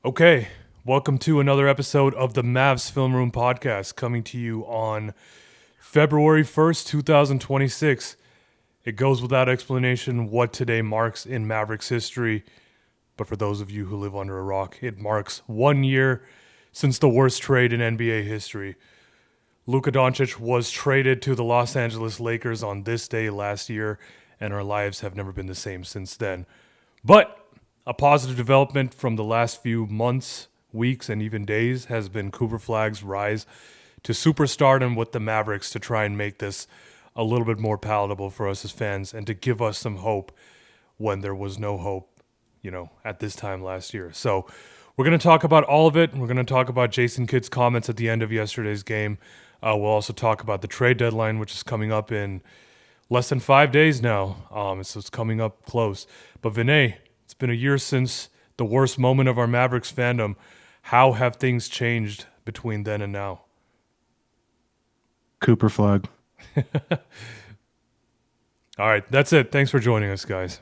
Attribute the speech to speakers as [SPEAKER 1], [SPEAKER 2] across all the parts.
[SPEAKER 1] Okay, welcome to another episode of the Mavs Film Room Podcast, coming to you on February 1st, 2026. It goes without explanation what today marks in Mavericks history, but for those of you who live under a rock, it marks 1 year since the worst trade in NBA history. Luka Doncic was traded to the Los Angeles Lakers on this day last year, and our lives have never been the same since then. But a positive development from the last few months, weeks, and even days has been Cooper Flagg's rise to superstardom with the Mavericks to try and make this a little bit more palatable for us as fans and to give us some hope when there was no hope, at this time last year. So we're going to talk about all of it. We're going to talk about Jason Kidd's comments at the end of yesterday's game. We'll also talk about the trade deadline, which is coming up in less than 5 days now. So it's coming up close. But Vinay, it's been a year since the worst moment of our Mavericks fandom. How have things changed between then and now?
[SPEAKER 2] Cooper Flagg.
[SPEAKER 1] All right, that's it. Thanks for joining us, guys.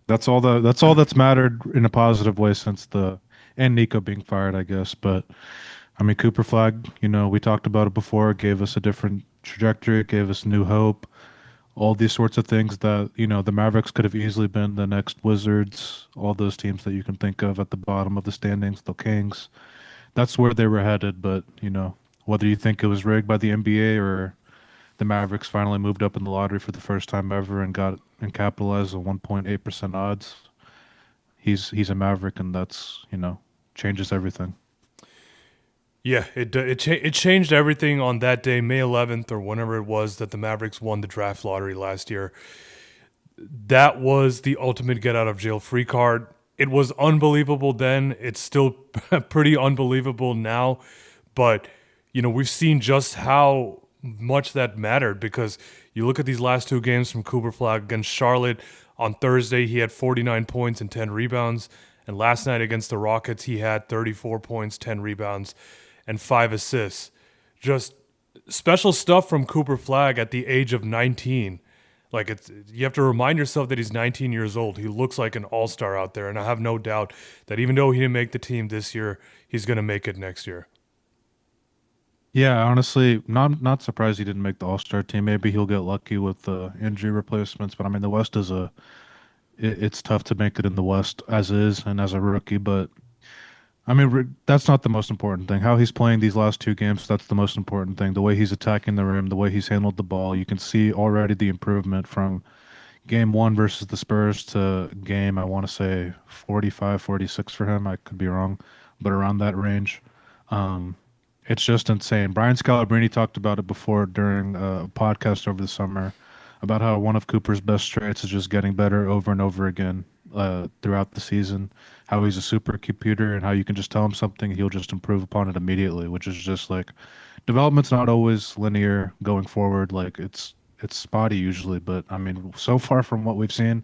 [SPEAKER 2] That's all that's mattered in a positive way since the and Nico being fired, I guess. But I mean Cooper Flagg, we talked about it before, it gave us a different trajectory, it gave us new hope, all these sorts of things that, the Mavericks could have easily been the next Wizards, all those teams that you can think of at the bottom of the standings, the Kings. That's where they were headed, but whether you think it was rigged by the NBA or the Mavericks finally moved up in the lottery for the first time ever and got and capitalized on 1.8% odds. He's a Maverick, and that's changes everything.
[SPEAKER 1] Yeah, it changed everything on that day, May 11th, or whenever it was that the Mavericks won the draft lottery last year. That was the ultimate get out of jail free card. It was unbelievable then. It's still pretty unbelievable now. But, we've seen just how much that mattered because you look at these last two games from Cooper Flag against Charlotte. On Thursday, he had 49 points and 10 rebounds. And last night against the Rockets, he had 34 points, 10 rebounds, and 5 assists. Just special stuff from Cooper Flag at the age of 19. Like you have to remind yourself that he's 19 years old. He looks like an all-star out there, and I have no doubt that even though he didn't make the team this year, he's going to make it next year.
[SPEAKER 2] Yeah, honestly, not surprised he didn't make the All Star team. Maybe he'll get lucky with injury replacements, but I mean the West it's tough to make it in the West as is and as a rookie. But I mean that's not the most important thing. How he's playing these last two games, that's the most important thing. The way he's attacking the rim, the way he's handled the ball, you can see already the improvement from game one versus the Spurs to game, I want to say 45, 46 for him. I could be wrong, but around that range. Um, it's just insane. Brian Scalabrine talked about it before during a podcast over the summer about how one of Cooper's best traits is just getting better over and over again throughout the season. How he's a supercomputer and how you can just tell him something, he'll just improve upon it immediately, which is just like development's not always linear going forward. Like it's spotty usually, but I mean, so far from what we've seen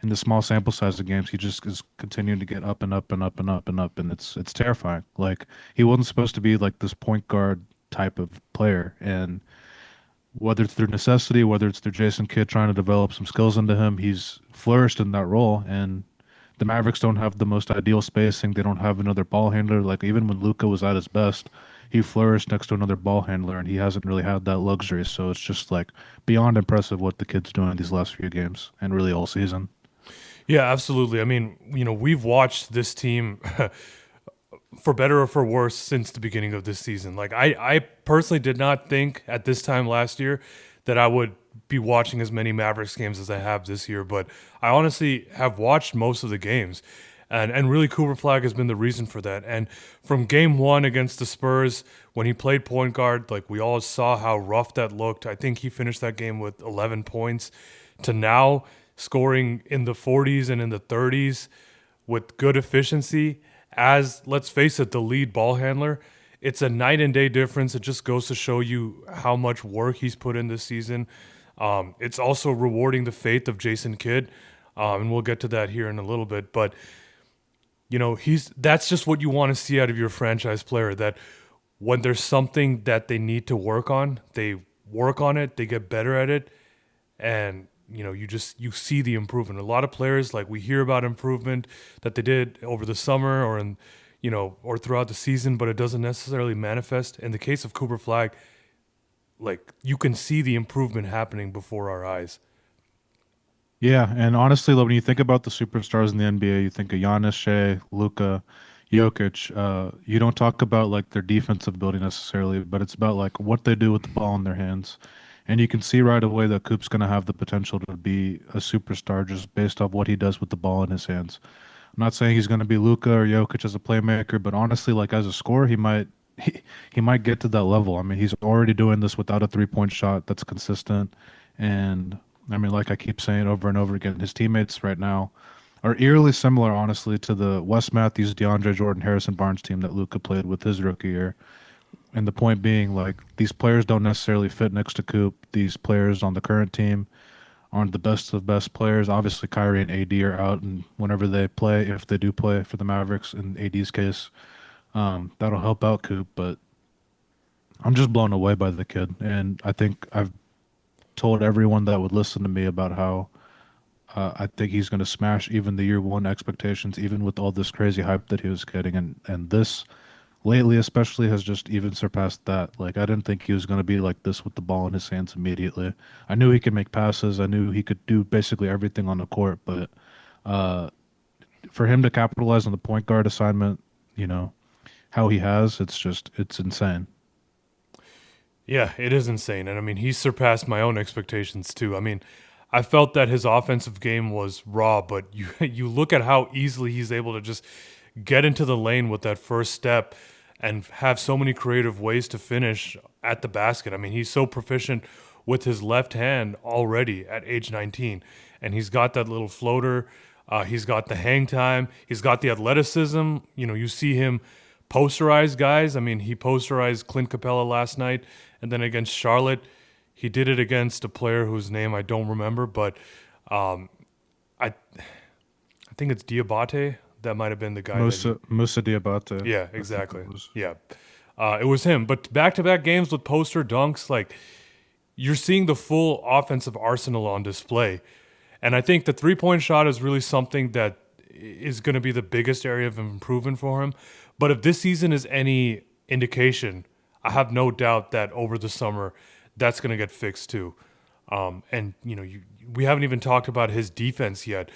[SPEAKER 2] in the small sample size of games, he just is continuing to get up and up and up and up and up, and it's terrifying. Like he wasn't supposed to be like this point guard type of player, and whether it's through necessity, whether it's through Jason Kidd trying to develop some skills into him, he's flourished in that role. And the Mavericks don't have the most ideal spacing. They don't have another ball handler. Like even when Luka was at his best, he flourished next to another ball handler, and he hasn't really had that luxury. So it's just like beyond impressive what the kid's doing these last few games and really all season.
[SPEAKER 1] Yeah, absolutely. I mean, we've watched this team for better or for worse since the beginning of this season. Like I personally did not think at this time last year that I would be watching as many Mavericks games as I have this year, but I honestly have watched most of the games. And really Cooper Flag has been the reason for that. And from game one against the Spurs, when he played point guard, like we all saw how rough that looked. I think he finished that game with 11 points to now scoring in the 40s and in the 30s with good efficiency as, let's face it, the lead ball handler. It's a night and day difference. It just goes to show you how much work he's put in this season. It's also rewarding the faith of Jason Kidd, and we'll get to that here in a little bit. But that's just what you want to see out of your franchise player. That when there's something that they need to work on, they work on it, they get better at it, and you see the improvement. A lot of players, like, we hear about improvement that they did over the summer or throughout the season, but it doesn't necessarily manifest. In the case of Cooper Flagg, like, you can see the improvement happening before our eyes.
[SPEAKER 2] Yeah, and honestly, when you think about the superstars in the NBA, you think of Giannis, Shea, Luka, Jokic. You don't talk about like their defensive ability necessarily, but it's about like what they do with the ball in their hands. And you can see right away that Coop's going to have the potential to be a superstar just based off what he does with the ball in his hands. I'm not saying he's going to be Luka or Jokic as a playmaker, but honestly, like as a scorer, he might get to that level. I mean, he's already doing this without a three-point shot that's consistent, and I mean, like I keep saying over and over again, his teammates right now are eerily similar, honestly, to the Wes Matthews, DeAndre Jordan, Harrison Barnes team that Luka played with his rookie year. And the point being, like, these players don't necessarily fit next to Coop. These players on the current team aren't the best of best players. Obviously, Kyrie and AD are out, and whenever they play, if they do play for the Mavericks, in AD's case, that'll help out Coop. But I'm just blown away by the kid, and I think I've told everyone that would listen to me about how I think he's going to smash even the year one expectations, even with all this crazy hype that he was getting, and this lately especially has just even surpassed that. Like I didn't think he was going to be like this with the ball in his hands immediately. I knew he could make passes. I knew he could do basically everything on the court, but uh, for him to capitalize on the point guard assignment, you know how he has, it's insane.
[SPEAKER 1] Yeah, it is insane. And I mean, he's surpassed my own expectations too. I mean, I felt that his offensive game was raw, but you you look at how easily he's able to just get into the lane with that first step and have so many creative ways to finish at the basket. I mean, he's so proficient with his left hand already at age 19, and he's got that little floater. He's got the hang time. He's got the athleticism. You see him posterize guys. I mean, he posterized Clint Capella last night, and then against Charlotte, he did it against a player whose name I don't remember, but um, I I think it's Diabate. That might have been the guy that
[SPEAKER 2] Musa Diabate.
[SPEAKER 1] yeah,
[SPEAKER 2] I think
[SPEAKER 1] exactly.
[SPEAKER 2] it was.
[SPEAKER 1] Yeah. It was him. But back to back games with poster dunks, like, you're seeing the full offensive arsenal on display. And I think the 3-point shot is really something that is going to be the biggest area of improvement for him. But if this season is any indication, I have no doubt that over the summer, that's going to get fixed too. We haven't even talked about his defense yet.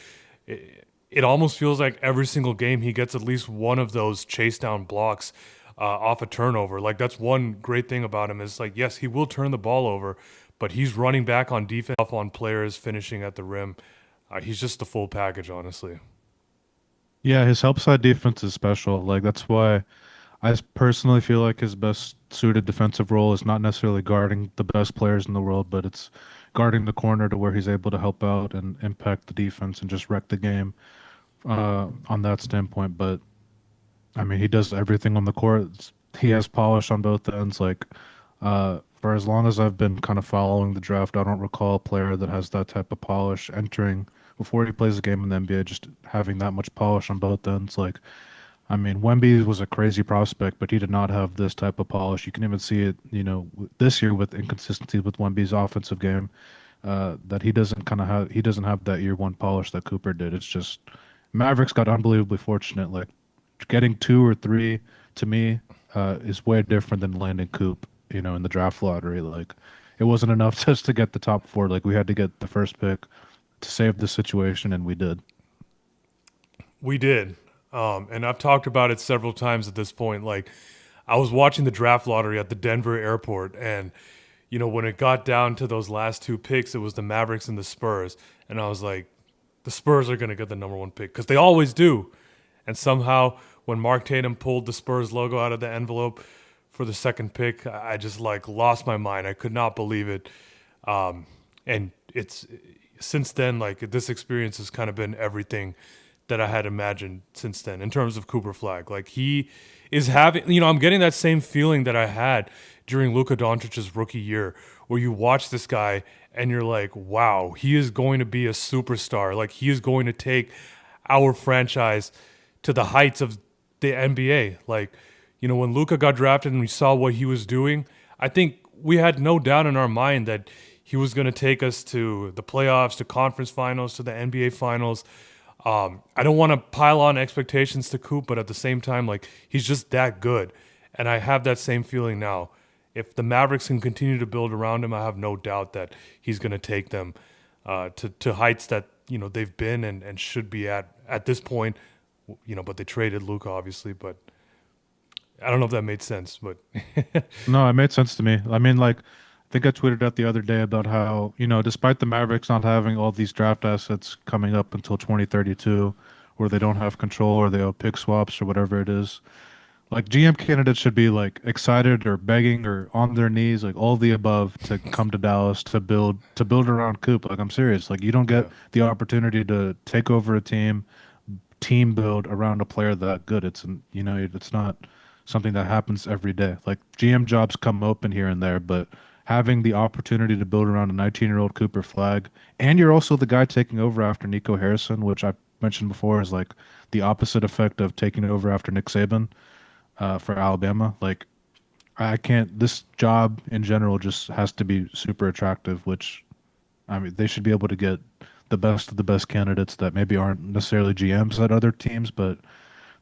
[SPEAKER 1] It almost feels like every single game he gets at least one of those chase down blocks off a turnover. Like, that's one great thing about him is, like, yes, he will turn the ball over, but he's running back on defense, off on players, finishing at the rim. He's just the full package, honestly.
[SPEAKER 2] Yeah, his help side defense is special. Like that's why personally feel like his best suited defensive role is not necessarily guarding the best players in the world, but it's guarding the corner to where he's able to help out and impact the defense and just wreck the game on that standpoint. But I mean, he does everything on the court. He has polish on both ends. Like for as long as I've been kind of following the draft, I don't recall a player that has that type of polish entering before he plays a game in the NBA, just having that much polish on both ends. Like I mean, Wemby was a crazy prospect, but he did not have this type of polish. You can even see it, this year with inconsistency with Wemby's offensive game, that he doesn't have that year one polish that Cooper did. It's just Mavericks got unbelievably fortunate. Like getting two or three to me is way different than landing Coop, in the draft lottery. Like it wasn't enough just to get the top four. Like we had to get the first pick to save the situation, and we did.
[SPEAKER 1] We did. And I've talked about it several times at this point. Like, I was watching the draft lottery at the Denver airport, and, when it got down to those last two picks, it was the Mavericks and the Spurs. And I was like, the Spurs are going to get the number one pick because they always do. And somehow, when Mark Tatum pulled the Spurs logo out of the envelope for the second pick, I just like lost my mind. I could not believe it. And it's since then, like, this experience has kind of been everything that I had imagined since then in terms of Cooper Flagg. Like, he is having, I'm getting that same feeling that I had during Luka Doncic's rookie year, where you watch this guy and you're like, wow, he is going to be a superstar. Like, he is going to take our franchise to the heights of the NBA. Like, when Luka got drafted and we saw what he was doing, I think we had no doubt in our mind that he was going to take us to the playoffs, to conference finals, to the NBA finals. I don't want to pile on expectations to Coop, but at the same time, like, he's just that good. And I have that same feeling now. If the Mavericks can continue to build around him, I have no doubt that he's going to take them to heights that, they've been and should be at this point. But they traded Luka, obviously, but I don't know if that made sense, but
[SPEAKER 2] No, it made sense to me. I mean, like, I think I tweeted out the other day about how, despite the Mavericks not having all these draft assets coming up until 2032, where they don't have control or they owe pick swaps or whatever it is, like GM candidates should be like excited or begging or on their knees, like all the above, to come to Dallas to build around Coop. Like, I'm serious. Like, you don't
[SPEAKER 1] yeah.
[SPEAKER 2] get the opportunity to take over a team build around a player that good. It's not something that happens every day. Like, GM jobs come open here and there, but having the opportunity to build around a 19-year-old Cooper Flagg, and you're also the guy taking over after Nico Harrison, which I mentioned before is like the opposite effect of taking over after Nick Saban for Alabama. Like, I can't. This job in general just has to be super attractive, which, I mean, they should be able to get the best of the best candidates that maybe aren't necessarily GMs at other teams, but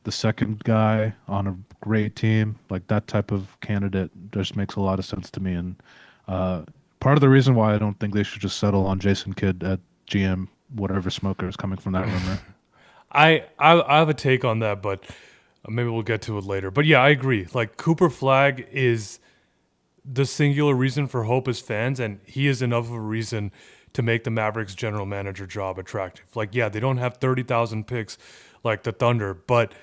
[SPEAKER 2] the second guy on a great team, like that type of candidate, just makes a lot of sense to me. And uh, part of the reason why I don't think they should just settle on Jason Kidd at GM, whatever smoker is coming from that rumor.
[SPEAKER 1] I have a take on that, but maybe we'll get to it later. But yeah, I agree. Like, Cooper Flagg is the singular reason for hope as fans, and he is enough of a reason to make the Mavericks general manager job attractive. Like, yeah, they don't have 30,000 picks like the Thunder, but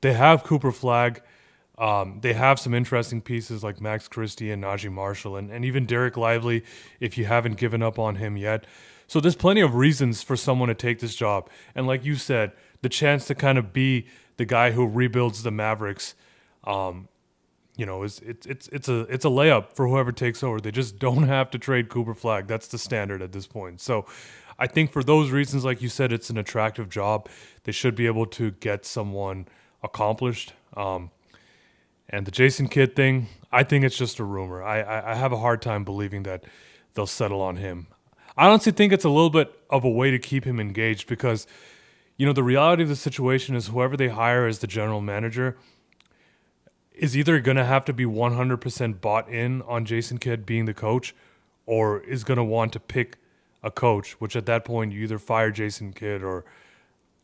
[SPEAKER 1] they have Cooper Flagg. They have some interesting pieces like Max Christie and Najee Marshall, and even Derek Lively, if you haven't given up on him yet. So there's plenty of reasons for someone to take this job. And like you said, the chance to kind of be the guy who rebuilds the Mavericks, is it's a layup for whoever takes over. They just don't have to trade Cooper Flagg. That's the standard at this point. So I think for those reasons, like you said, it's an attractive job. They should be able to get someone accomplished. And the Jason Kidd thing, I think it's just a rumor. I have a hard time believing that they'll settle on him. I honestly think it's a little bit of a way to keep him engaged because, the reality of the situation is whoever they hire as the general manager is either going to have to be 100% bought in on Jason Kidd being the coach or is going to want to pick a coach, which at that point you either fire Jason Kidd or,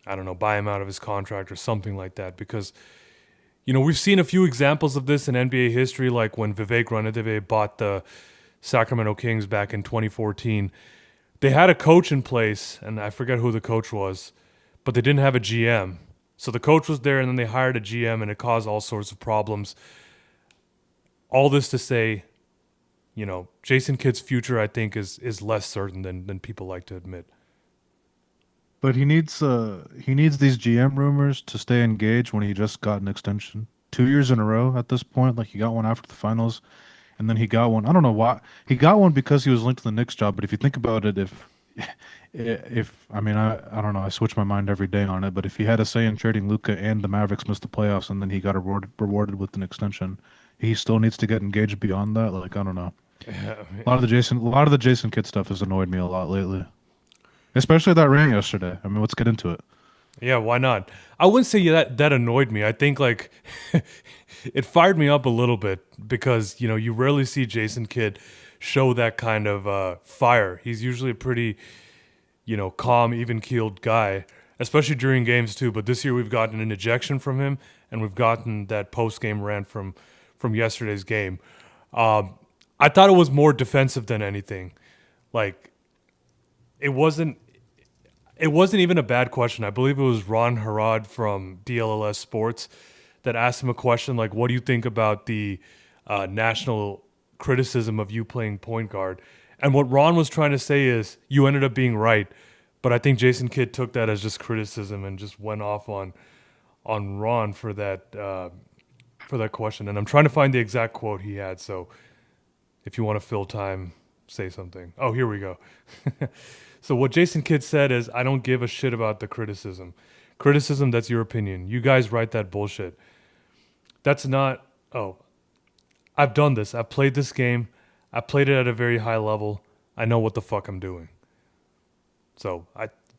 [SPEAKER 1] I don't know, buy him out of his contract or something like that. Because, we've seen a few examples of this in NBA history, like when Vivek Ranadive bought the Sacramento Kings back in 2014. They had a coach in place, and I forget who the coach was, but they didn't have a GM. So the coach was there, and then they hired a GM, and it caused all sorts of problems. All this to say, Jason Kidd's future, I think, is less certain than people like to admit.
[SPEAKER 2] But he needs these GM rumors to stay engaged when he just got an extension. 2 years in a row at this point. Like, he got one after the finals, and then he got one. I don't know why. He got one because he was linked to the Knicks job, but if you think about it, if I mean, I don't know, I switch my mind every day on it, but if he had a say in trading Luka and the Mavericks missed the playoffs and then he got rewarded with an extension, he still needs to get engaged beyond that. Like, I don't know.
[SPEAKER 1] Yeah,
[SPEAKER 2] A lot of the Jason Kidd stuff has annoyed me a lot lately. Especially that ring yesterday. I mean, let's get into it.
[SPEAKER 1] yeah, why not? I wouldn't say that annoyed me. I think, like, it fired me up a little bit because, you rarely see Jason Kidd show that kind of fire. He's usually a pretty, calm, even-keeled guy, especially during games too. But this year we've gotten an ejection from him, and we've gotten that post-game rant from yesterday's game. I thought it was more defensive than anything. Like, it wasn't even a bad question. I believe it was Ron Harad from DLLS Sports that asked him a question like, what do you think about the national criticism of you playing point guard? And what Ron was trying to say is, you ended up being right. But I think Jason Kidd took that as just criticism and just went off on Ron for that question. And I'm trying to find the exact quote he had. So if you want to fill time, say something. Oh, here we go. So what Jason Kidd said is, I don't give a shit about the criticism. Criticism, that's your opinion. You guys write that bullshit. That's not, I've done this. I've played this game. I played it at a very high level. I know what the fuck I'm doing. So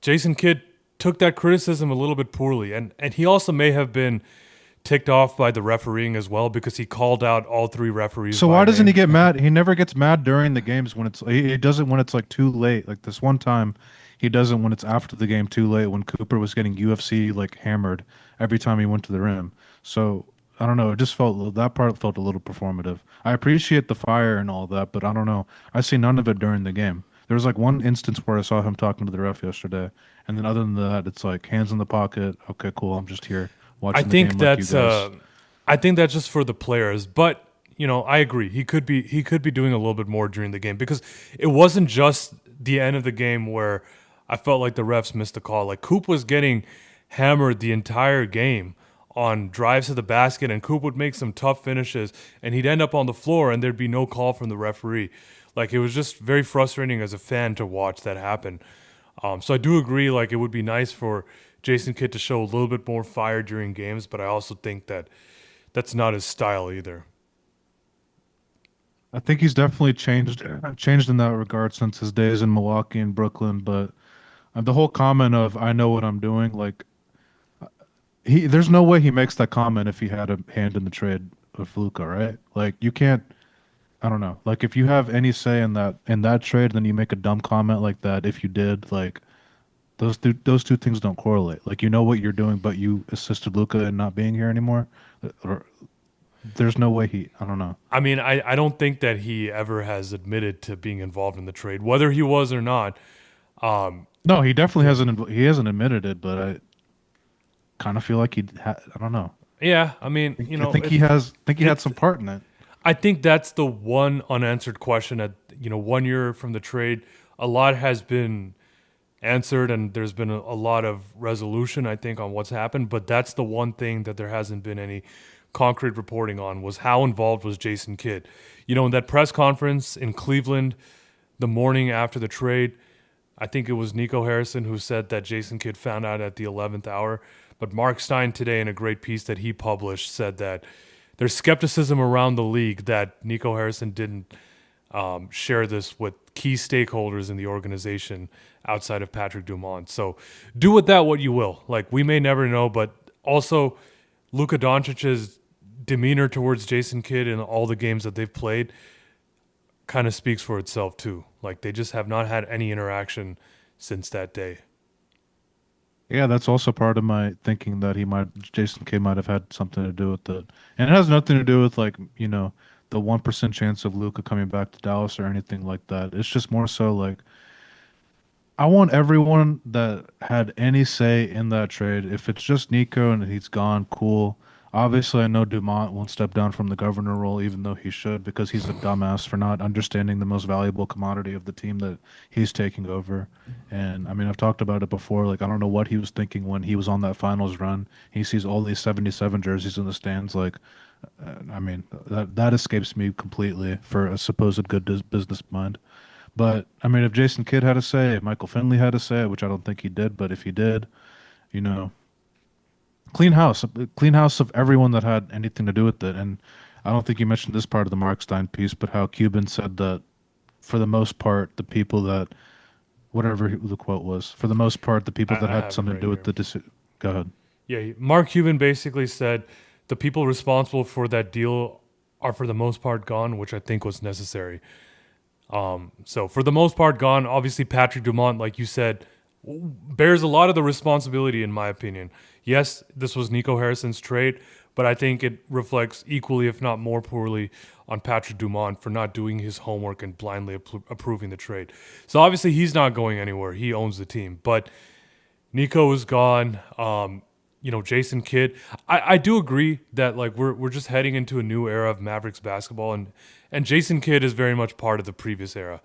[SPEAKER 1] Jason Kidd took that criticism a little bit poorly, and he also may have been ticked off by the refereeing as well because he called out all three referees
[SPEAKER 2] So
[SPEAKER 1] by
[SPEAKER 2] why doesn't he
[SPEAKER 1] name.
[SPEAKER 2] get mad? He never gets mad during the games when he doesn't when it's like too late. Like this one time, he doesn't when it's after the game too late when Cooper was getting UFC like hammered every time he went to the rim. So I don't know. It just felt that part felt a little performative. I appreciate the fire and all that, but I don't know. I see none of it during the game. There was like one instance where I saw him talking to the ref yesterday, and then other than that, it's like hands in the pocket. Okay, cool. I'm just here
[SPEAKER 1] I
[SPEAKER 2] watching the
[SPEAKER 1] think
[SPEAKER 2] game like you
[SPEAKER 1] that's
[SPEAKER 2] guys.
[SPEAKER 1] I think that's just for the players, but I agree. He could be doing a little bit more during the game because it wasn't just the end of the game where I felt like the refs missed the call. Like Coop was getting hammered the entire game on drives to the basket, and Coop would make some tough finishes, and he'd end up on the floor, and there'd be no call from the referee. Like it was just very frustrating as a fan to watch that happen. So I do agree. Like it would be nice for Jason Kidd to show a little bit more fire during games, but I also think that that's not his style either.
[SPEAKER 2] I think he's definitely changed in that regard since his days in Milwaukee and Brooklyn. But the whole comment of "I know what I'm doing," like there's no way he makes that comment if he had a hand in the trade of Luka, right? Like you can't. I don't know. Like if you have any say in that trade, then you make a dumb comment like that. If you did, like those two things don't correlate. Like you know what you're doing, but you assisted Luka in not being here anymore. Or there's no way he. I don't know.
[SPEAKER 1] I mean, I don't think that he ever has admitted to being involved in the trade, whether he was or not. Um,
[SPEAKER 2] No, he definitely
[SPEAKER 1] yeah,
[SPEAKER 2] hasn't. He hasn't admitted it, but I kind of feel like I don't know.
[SPEAKER 1] yeah. I mean,
[SPEAKER 2] I think he has. I think he had
[SPEAKER 1] it's.
[SPEAKER 2] some part in it.
[SPEAKER 1] I think that's the one unanswered question. At 1 year from the trade, a lot has been answered, and there's been a lot of resolution, I think, on what's happened. But that's the one thing that there hasn't been any concrete reporting on was how involved was Jason Kidd. In that press conference in Cleveland the morning after the trade, I think it was Nico Harrison who said that Jason Kidd found out at the 11th hour. But Mark Stein today, in a great piece that he published, said that there's skepticism around the league that Nico Harrison didn't share this with key stakeholders in the organization outside of Patrick Dumont. So do with that what you will. Like, we may never know, but also Luka Doncic's demeanor towards Jason Kidd in all the games that they've played kind of speaks for itself too. Like, they just have not had any interaction since that day.
[SPEAKER 2] Yeah, that's also part of my thinking that Jason K might have had something to do with it, and it has nothing to do with like the 1% chance of Luca coming back to Dallas or anything like that. It's just more so like I want everyone that had any say in that trade. If it's just Nico and he's gone, cool. Obviously, I know Dumont won't step down from the governor role, even though he should, because he's a dumbass for not understanding the most valuable commodity of the team that he's taking over. And I mean, I've talked about it before. Like, I don't know what he was thinking when he was on that finals run. He sees all these 77 jerseys in the stands. Like, I mean, that escapes me completely for a supposed good business mind. But I mean, if Jason Kidd had a say, if Michael Finley had a say, which I don't think he did, but if he did, you know, clean house of everyone that had anything to do with it. And I don't think you mentioned this part of the Mark Stein piece, but how Cuban said that for the most part, the people that whatever the quote was, for the most part, the people that
[SPEAKER 1] I
[SPEAKER 2] had
[SPEAKER 1] have it
[SPEAKER 2] something to
[SPEAKER 1] right
[SPEAKER 2] do with
[SPEAKER 1] here.
[SPEAKER 2] the go ahead.
[SPEAKER 1] Yeah, Mark Cuban basically said the people responsible for that deal are for the most part gone, which I think was necessary. So for the most part gone. Obviously, Patrick Dumont, like you said, bears a lot of the responsibility, in my opinion. Yes, this was Nico Harrison's trade, but I think it reflects equally, if not more poorly, on Patrick Dumont for not doing his homework and blindly approving the trade. So obviously, he's not going anywhere. He owns the team, but Nico is gone. Jason Kidd. I do agree that like we're just heading into a new era of Mavericks basketball, and Jason Kidd is very much part of the previous era.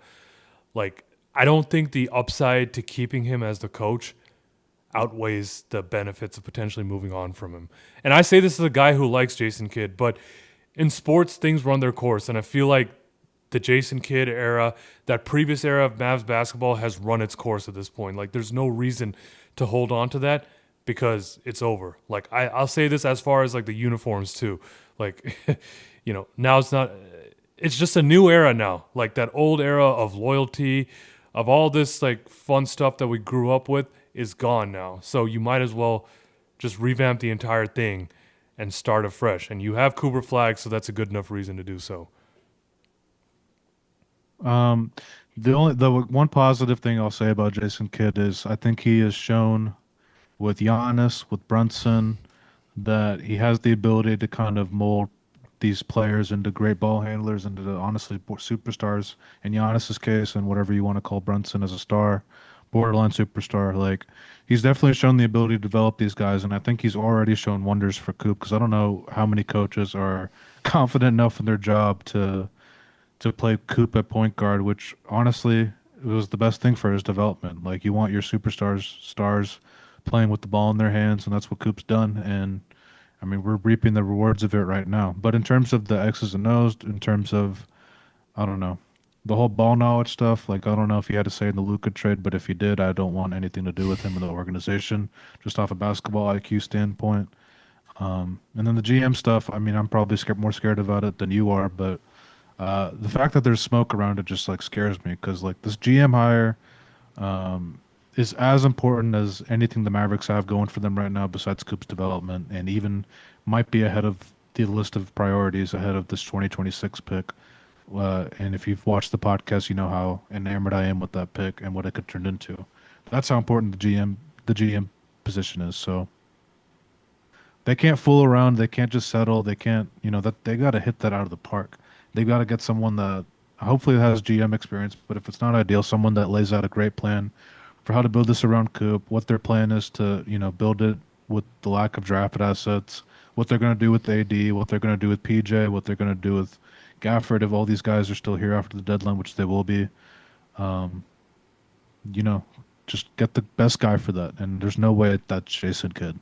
[SPEAKER 1] Like, I don't think the upside to keeping him as the coach outweighs the benefits of potentially moving on from him. And I say this as a guy who likes Jason Kidd, but in sports things run their course, and I feel like the Jason Kidd era, that previous era of Mavs basketball has run its course at this point. Like, there's no reason to hold on to that because it's over. Like, I'll say this as far as like the uniforms too. Like, now it's not. it's just a new era now. Like that old era of loyalty, of all this like fun stuff that we grew up with is gone now. So you might as well just revamp the entire thing and start afresh. And you have Cooper Flagg, so that's a good enough reason to do so.
[SPEAKER 2] Um, the one positive thing I'll say about Jason Kidd is I think he has shown with Giannis, with Brunson, that he has the ability to kind of mold these players into great ball handlers, into honestly superstars. In Giannis's case, and whatever you want to call Brunson as a star, borderline superstar, like he's definitely shown the ability to develop these guys, and I think he's already shown wonders for Coop because I don't know how many coaches are confident enough in their job to play Coop at point guard, which honestly it was the best thing for his development. Like you want your stars playing with the ball in their hands, and that's what Coop's done. And I mean, we're reaping the rewards of it right now. But in terms of the X's and O's, in terms of I don't know, the whole ball knowledge stuff, like I don't know if he had to say in the Luka trade, but if he did, I don't want anything to do with him in the organization, just off a basketball IQ standpoint. And then the GM stuff, I mean, I'm probably more scared about it than you are, but the fact that there's smoke around it just like scares me because like this GM hire is as important as anything the Mavericks have going for them right now besides Coop's development, and even might be ahead of the list of priorities ahead of this 2026 pick. And if you've watched the podcast, you know how enamored I am with that pick and what it could turn into. That's how important the GM position is. So they can't fool around. They can't just settle. They can't, that they got to hit that out of the park. They got to get someone that hopefully has GM experience, but if it's not ideal, someone that lays out a great plan for how to build this around Coop, what their plan is to, build it with the lack of drafted assets, what they're going to do with AD, what they're going to do with PJ, what they're going to do with Gafford if all these guys are still here after the deadline, which they will be. Um, you know, just get the best guy for that. And there's no way that's Jason Kidd.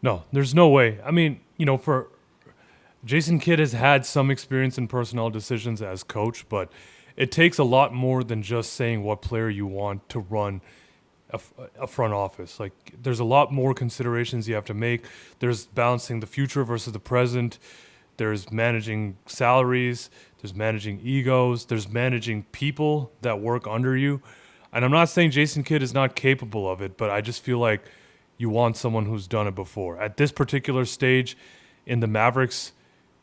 [SPEAKER 1] No, there's no way. I mean, for Jason Kidd has had some experience in personnel decisions as coach, but it takes a lot more than just saying what player you want to run a front office. Like, there's a lot more considerations you have to make. There's balancing the future versus the present. There's managing salaries. There's managing egos. There's managing people that work under you. And I'm not saying Jason Kidd is not capable of it, but I just feel like you want someone who's done it before. At this particular stage in the Mavericks,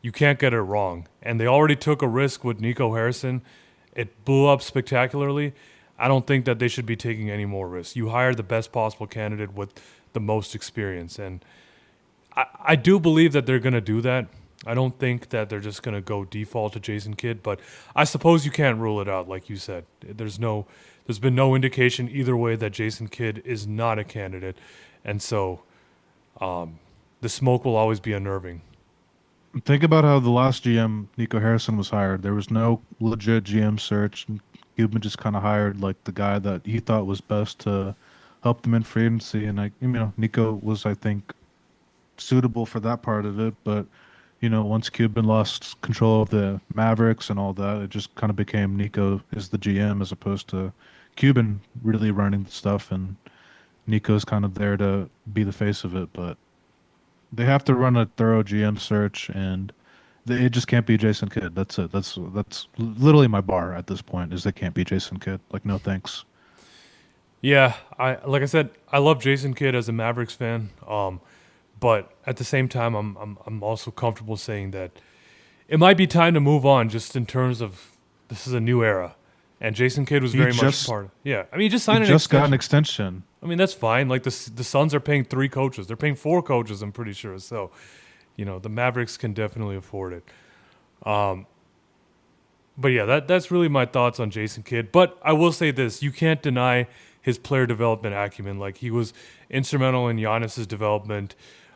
[SPEAKER 1] you can't get it wrong. And they already took a risk with Nico Harrison. It blew up spectacularly. I don't think that they should be taking any more risks. You hire the best possible candidate with the most experience. And I do believe that they're going to do that. I don't think that they're just going to go default to Jason Kidd, but I suppose you can't rule it out, like you said. There's been no indication either way that Jason Kidd is not a candidate. And so the smoke will always be unnerving.
[SPEAKER 2] Think about how the last GM, Nico Harrison, was hired. There was no legit GM search. Cuban just kind of hired like the guy that he thought was best to help them in free agency. And Nico was, I think, suitable for that part of it. But once Cuban lost control of the Mavericks and all that, it just kind of became Nico is the GM as opposed to Cuban really running the stuff. And Nico's kind of there to be the face of it. But they have to run a thorough GM search, and it just can't be Jason Kidd. That's it. That's literally my bar at this point. Is they can't be Jason Kidd. Like, no thanks.
[SPEAKER 1] Yeah, like I said, I love Jason Kidd as a Mavericks fan. But at the same time, I'm also comfortable saying that it might be time to move on, just in terms of this is a new era, and Jason Kidd was very much part. Yeah, I mean, he just signed
[SPEAKER 2] an extension. Got an extension.
[SPEAKER 1] I mean, that's fine. Like the Suns are paying 3 coaches. They're paying 4 coaches, I'm pretty sure. So, the Mavericks can definitely afford it. But yeah, that's really my thoughts on Jason Kidd. But I will say this: you can't deny his player development acumen. Like, he was instrumental in Giannis's development.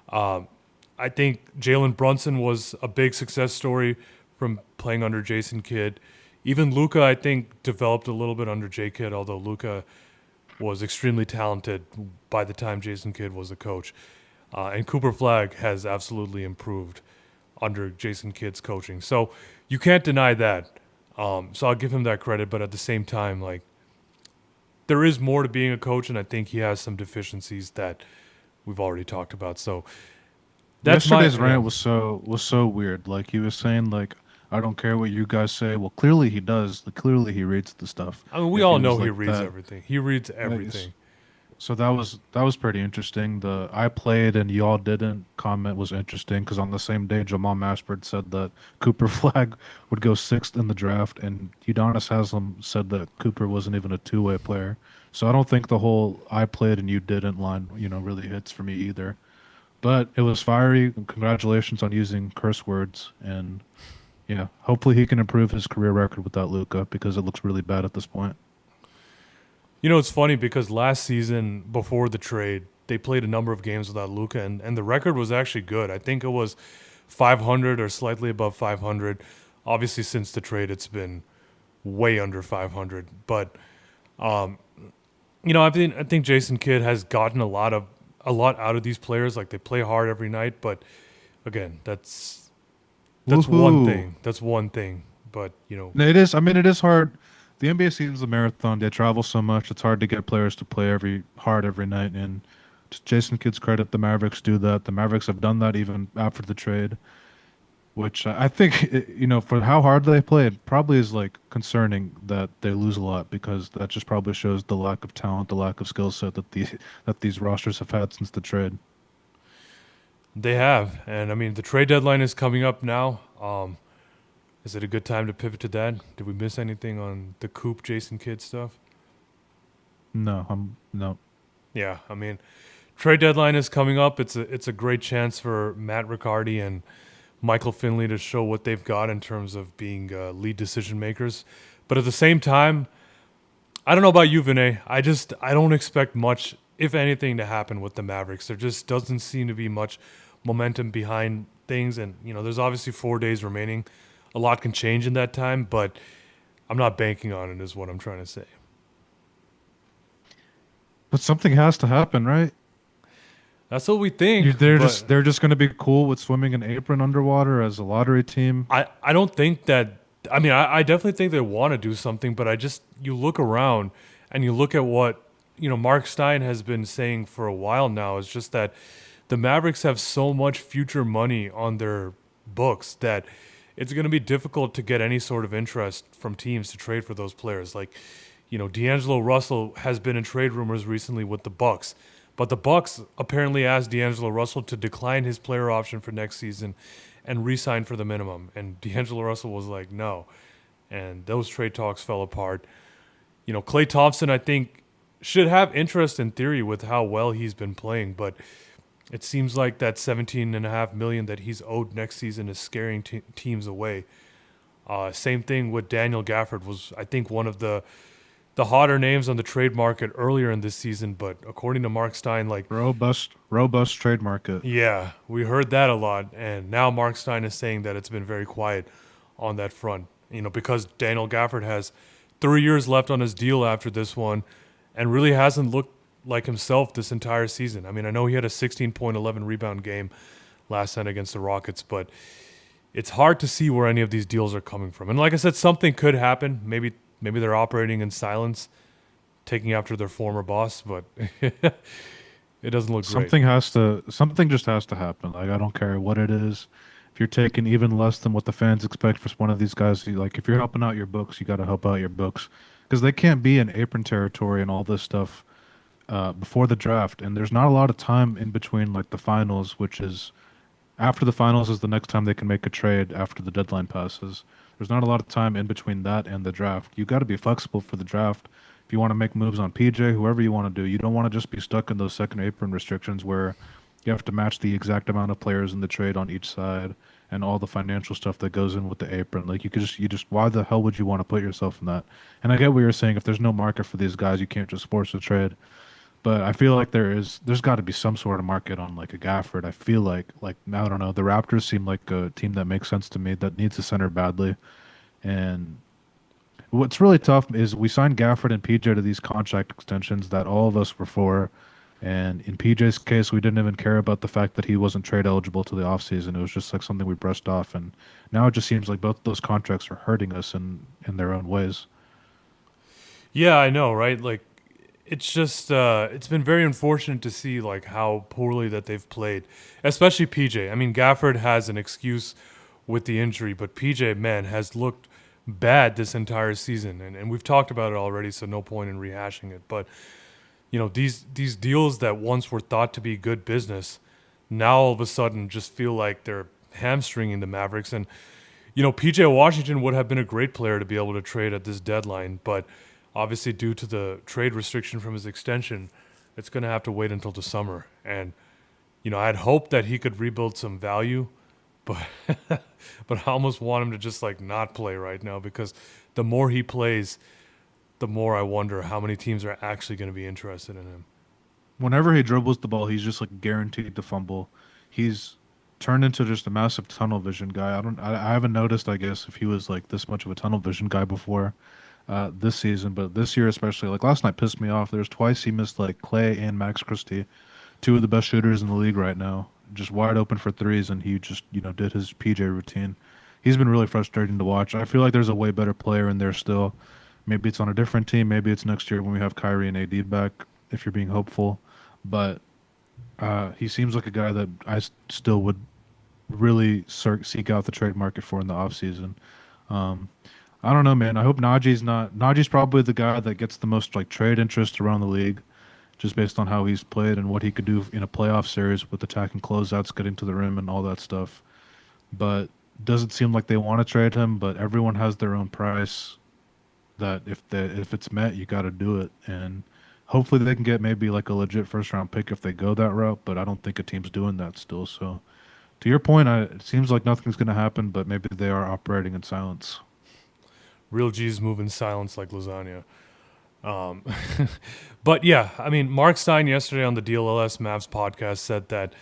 [SPEAKER 1] I think Jalen Brunson was a big success story from playing under Jason Kidd. Even Luka, I think, developed a little bit under J Kidd, although Luka was extremely talented by the time Jason Kidd was the coach. And Cooper Flagg has absolutely improved under Jason Kidd's coaching. So you can't deny that. So I'll give him that credit, but at the same time, like, there is more to being a coach, and I think he has some deficiencies that we've already talked about. So that's
[SPEAKER 2] yesterday's rant was so weird. Like, he was saying, like, I don't care what you guys say. Well, clearly he does. Clearly he reads the stuff.
[SPEAKER 1] I mean, we
[SPEAKER 2] If
[SPEAKER 1] all
[SPEAKER 2] he
[SPEAKER 1] know
[SPEAKER 2] was
[SPEAKER 1] he
[SPEAKER 2] like
[SPEAKER 1] reads
[SPEAKER 2] that,
[SPEAKER 1] everything. He reads
[SPEAKER 2] nice.
[SPEAKER 1] everything.
[SPEAKER 2] So that was pretty interesting. The I played and y'all didn't comment was interesting because on the same day Jamal Mashburn said that Cooper Flagg would go sixth in the draft, and Udonis Haslam said that Cooper wasn't even a two-way player. So I don't think the whole I played and you didn't line, really hits for me either. But it was fiery. Congratulations on using curse words, and yeah, hopefully he can improve his career record without Luka because it looks really bad at this point.
[SPEAKER 1] You know, it's funny because last season before the trade, they played a number of games without Luca, and the record was actually good. I think it was 500 or slightly above 500. Obviously, since the trade, it's been way under 500. But um, I think Jason Kidd has gotten a lot out of these players. Like they play hard every night, but again, that's one
[SPEAKER 2] Woohoo!
[SPEAKER 1] thing. That's one thing. But
[SPEAKER 2] It is. I mean, it is hard. The NBA season's a marathon. They travel so much. It's hard to get players to play hard every night. And to Jason Kidd's credit, the Mavericks do that. The Mavericks have done that even after the trade, which I think, for how hard they play, it probably is like concerning that they lose a lot because that just probably shows the lack of talent, the lack of skill set that these rosters have had since the trade.
[SPEAKER 1] they have, and I mean the trade deadline is coming up now. Is it a good time to pivot to that? Did we miss anything on the Coop Jason Kidd stuff?
[SPEAKER 2] No.
[SPEAKER 1] Yeah, I mean, trade deadline is coming up. It's a great chance for Matt Riccardi and Michael Finley to show what they've got in terms of being lead decision makers. But at the same time, I don't know about you, Vinay. I don't expect much, if anything, to happen with the Mavericks. There just doesn't seem to be much momentum behind things, and there's obviously 4 days remaining. A lot can change in that time, but I'm not banking on it. Is what I'm trying to say.
[SPEAKER 2] But something has to happen, right?
[SPEAKER 1] That's what we think,
[SPEAKER 2] You, they're
[SPEAKER 1] but
[SPEAKER 2] just they're just going to be cool with swimming an apron underwater as a lottery team.
[SPEAKER 1] I don't think that. I mean, I definitely think they want to do something, but you look around and you look at what Mark Stein has been saying for a while now. Is just that the Mavericks have so much future money on their books that it's going to be difficult to get any sort of interest from teams to trade for those players. Like, D'Angelo Russell has been in trade rumors recently with the Bucks, but the Bucks apparently asked D'Angelo Russell to decline his player option for next season and re-sign for the minimum. And D'Angelo Russell was like, no. And those trade talks fell apart. Klay Thompson, I think, should have interest in theory with how well he's been playing, but it seems like that 17.5 million that he's owed next season is scaring teams away. Same thing with Daniel Gafford was, I think, one of the hotter names on the trade market earlier in this season, but according to Mark Stein, like,
[SPEAKER 2] Robust trade market.
[SPEAKER 1] yeah, we heard that a lot, and now Mark Stein is saying that it's been very quiet on that front. Because Daniel Gafford has 3 years left on his deal after this one, and really hasn't looked like himself this entire season. I mean, I know he had a 16.11 rebound game last night against the Rockets, but it's hard to see where any of these deals are coming from. And like I said, something could happen. Maybe they're operating in silence, taking after their former boss, but it doesn't look great.
[SPEAKER 2] Something just has to happen. Like I don't care what it is. If you're taking even less than what the fans expect for one of these guys, like if you're helping out your books, you got to help out your books because they can't be in apron territory and all this stuff before the draft. And there's not a lot of time in between like the finals, which is after the finals is the next time they can make a trade after the deadline passes. There's not a lot of time in between that and the draft. You got to be flexible for the draft. If you want to make moves on PJ, whoever you want to do, you don't want to just be stuck in those second apron restrictions where you have to match the exact amount of players in the trade on each side and all the financial stuff that goes in with the apron. Like why the hell would you want to put yourself in that? And I get what you're saying. If there's no market for these guys, you can't just force a trade. But I feel like there's got to be some sort of market on like a Gafford. I feel like I don't know. The Raptors seem like a team that makes sense to me that needs a center badly. And what's really tough is we signed Gafford and PJ to these contract extensions that all of us were for. And in PJ's case, we didn't even care about the fact that he wasn't trade eligible to the offseason. It was just like something we brushed off. And now it just seems like both those contracts are hurting us in their own ways.
[SPEAKER 1] Yeah, I know, right? Like, it's just it's been very unfortunate to see like how poorly that they've played, especially PJ. I mean, Gafford has an excuse with the injury. But PJ, man, has looked bad this entire season, and we've talked about it already, so no point in rehashing it. But these deals that once were thought to be good business, now all of a sudden just feel like they're hamstringing the Mavericks. And PJ Washington would have been a great player to be able to trade at this deadline, but obviously due to the trade restriction from his extension, it's going to have to wait until the summer. And I'd hoped that he could rebuild some value, but but I almost want him to just like not play right now, because the more he plays, the more I wonder how many teams are actually going to be interested in him.
[SPEAKER 2] Whenever he dribbles the ball, he's just like guaranteed to fumble. He's turned into just a massive tunnel vision guy. I haven't noticed, I guess, if he was like this much of a tunnel vision guy before this season, but this year especially, like last night pissed me off. There's twice he missed like Clay and Max Christie, two of the best shooters in the league right now, just wide open for threes, and he just did his PJ routine. He's been really frustrating to watch. I feel like there's a way better player in there still. Maybe it's on a different team. Maybe it's next year when we have Kyrie and AD back, if you're being hopeful. But he seems like a guy that still would really seek out the trade market for in the offseason. I don't know, man. I hope Najee's not. Najee's probably the guy that gets the most like trade interest around the league, just based on how he's played and what he could do in a playoff series with attacking closeouts, getting to the rim, and all that stuff. But doesn't seem like they want to trade him. But everyone has their own price. That if it's met, you got to do it, and hopefully they can get maybe like a legit first round pick if they go that route. But I don't think a team's doing that still. So to your point, it seems like nothing's going to happen. But maybe they are operating in silence.
[SPEAKER 1] Real G's move in silence like lasagna. But yeah, I mean, Mark Stein yesterday on the DLLS Mavs podcast said that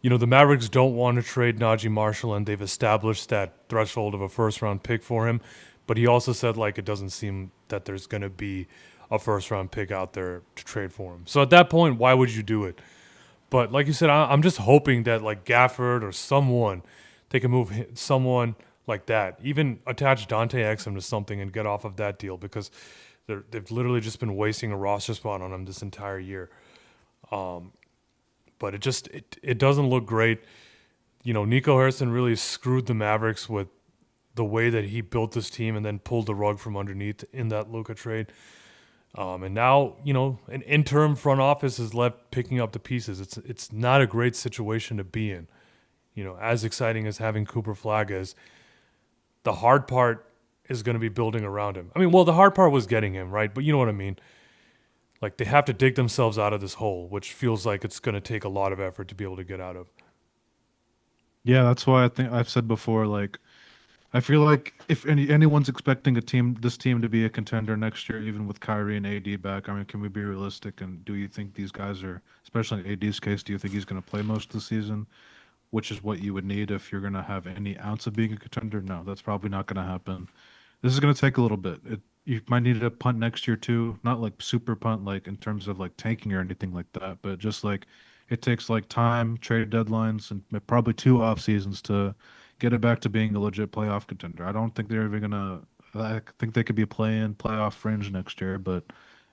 [SPEAKER 1] the Mavericks don't want to trade Najee Marshall, and they've established that threshold of a first round pick for him. But he also said like it doesn't seem that there's going to be a first round pick out there to trade for him. So at that point, why would you do it? But like you said, I'm just hoping that like Gafford or someone, they can move someone like that. Even attach Dante Exum to something and get off of that deal, because they've literally just been wasting a roster spot on him this entire year. But it doesn't look great. Nico Harrison really screwed the Mavericks with the way that he built this team and then pulled the rug from underneath in that Luka trade. And now, an interim front office is left picking up the pieces. It's not a great situation to be in. As exciting as having Cooper Flagg is, the hard part is going to be building around him. I mean, well, the hard part was getting him, right? But you know what I mean? Like, they have to dig themselves out of this hole, which feels like it's going to take a lot of effort to be able to get out of.
[SPEAKER 2] Yeah, that's why I think I've said before, like, I feel like if anyone's expecting this team to be a contender next year, even with Kyrie and AD back, I mean, can we be realistic? And do you think these guys are, especially in AD's case, do you think he's going to play most of the season, which is what you would need if you're going to have any ounce of being a contender? No, that's probably not going to happen. This is going to take a little bit. You might need a punt next year too, not like super punt, like in terms of like tanking or anything like that, but just like it takes like time, trade deadlines, and probably 2 off seasons to get it back to being a legit playoff contender. I don't think they're even gonna. I think they could be playing playoff fringe next year, but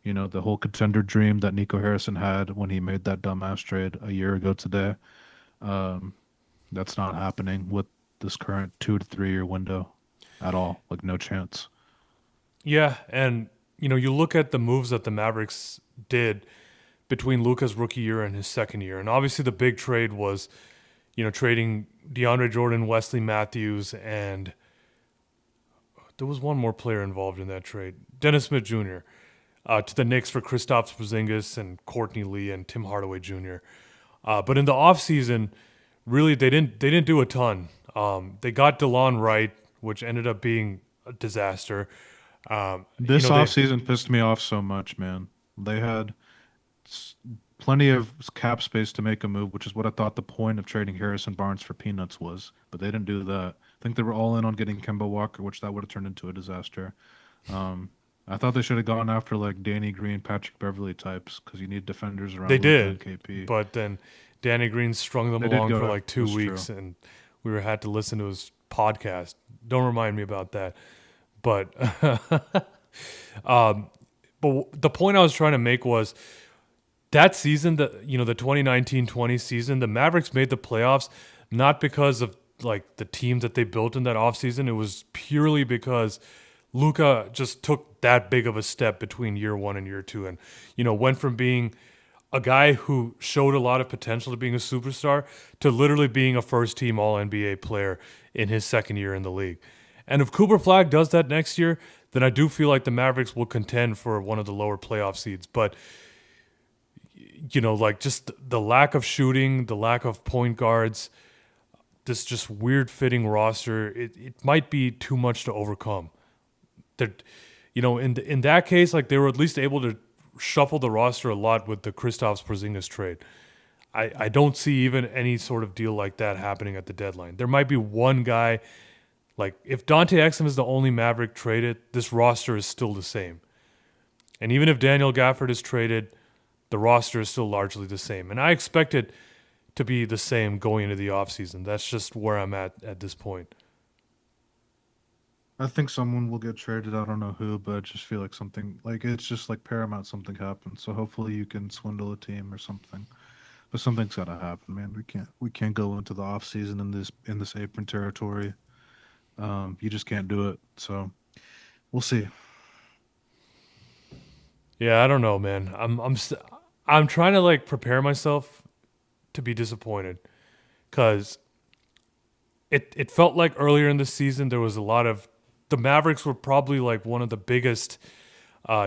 [SPEAKER 2] the whole contender dream that Nico Harrison had when he made that dumbass trade a year ago today, that's not happening with this current 2 to 3 year window at all. Like no chance.
[SPEAKER 1] Yeah, and you look at the moves that the Mavericks did between Luka's rookie year and his second year, and obviously the big trade was trading DeAndre Jordan, Wesley Matthews, and there was one more player involved in that trade, Dennis Smith Jr., to the Knicks for Kristaps Porzingis and Courtney Lee and Tim Hardaway Jr. But in the offseason, really they didn't do a ton. They got DeLon Wright, which ended up being a disaster.
[SPEAKER 2] This offseason pissed me off so much, man. They had plenty of cap space to make a move, which is what I thought the point of trading Harrison Barnes for peanuts was, but they didn't do that. I think they were all in on getting Kemba Walker, which that would have turned into a disaster. I thought they should have gone after like Danny Green, Patrick Beverley types, because you need defenders around.
[SPEAKER 1] They did,
[SPEAKER 2] KP.
[SPEAKER 1] But then Danny Green strung them along for like 2 weeks, and we had to listen to his podcast. Don't remind me about that. But but the point I was trying to make was that season, the 2019-20 season, the Mavericks made the playoffs not because of like the team that they built in that offseason, it was purely because Luka just took that big of a step between year 1 and year 2, and went from being a guy who showed a lot of potential to being a superstar to literally being a first team All NBA player in his second year in the league. And if Cooper Flagg does that next year, then I do feel like the Mavericks will contend for one of the lower playoff seeds. But like just the lack of shooting, the lack of point guards, this just weird fitting roster, it might be too much to overcome. In that case, like they were at least able to shuffle the roster a lot with the Kristaps Porzingis trade. I don't see even any sort of deal like that happening at the deadline. There might be one guy, like if Dante Exum is the only Maverick traded, this roster is still the same. And even if Daniel Gafford is traded, the roster is still largely the same. And I expect it to be the same going into the offseason. That's just where I'm at this point.
[SPEAKER 2] I think someone will get traded. I don't know who, but I just feel like it's just like paramount something happens. So hopefully you can swindle a team or something. But something's gotta happen, man. We can't go into the off season in this apron territory. You just can't do it. So we'll see.
[SPEAKER 1] Yeah, I don't know, man. I'm trying to like prepare myself to be disappointed because it felt like earlier in the season there was a lot of the Mavericks were probably like one of the biggest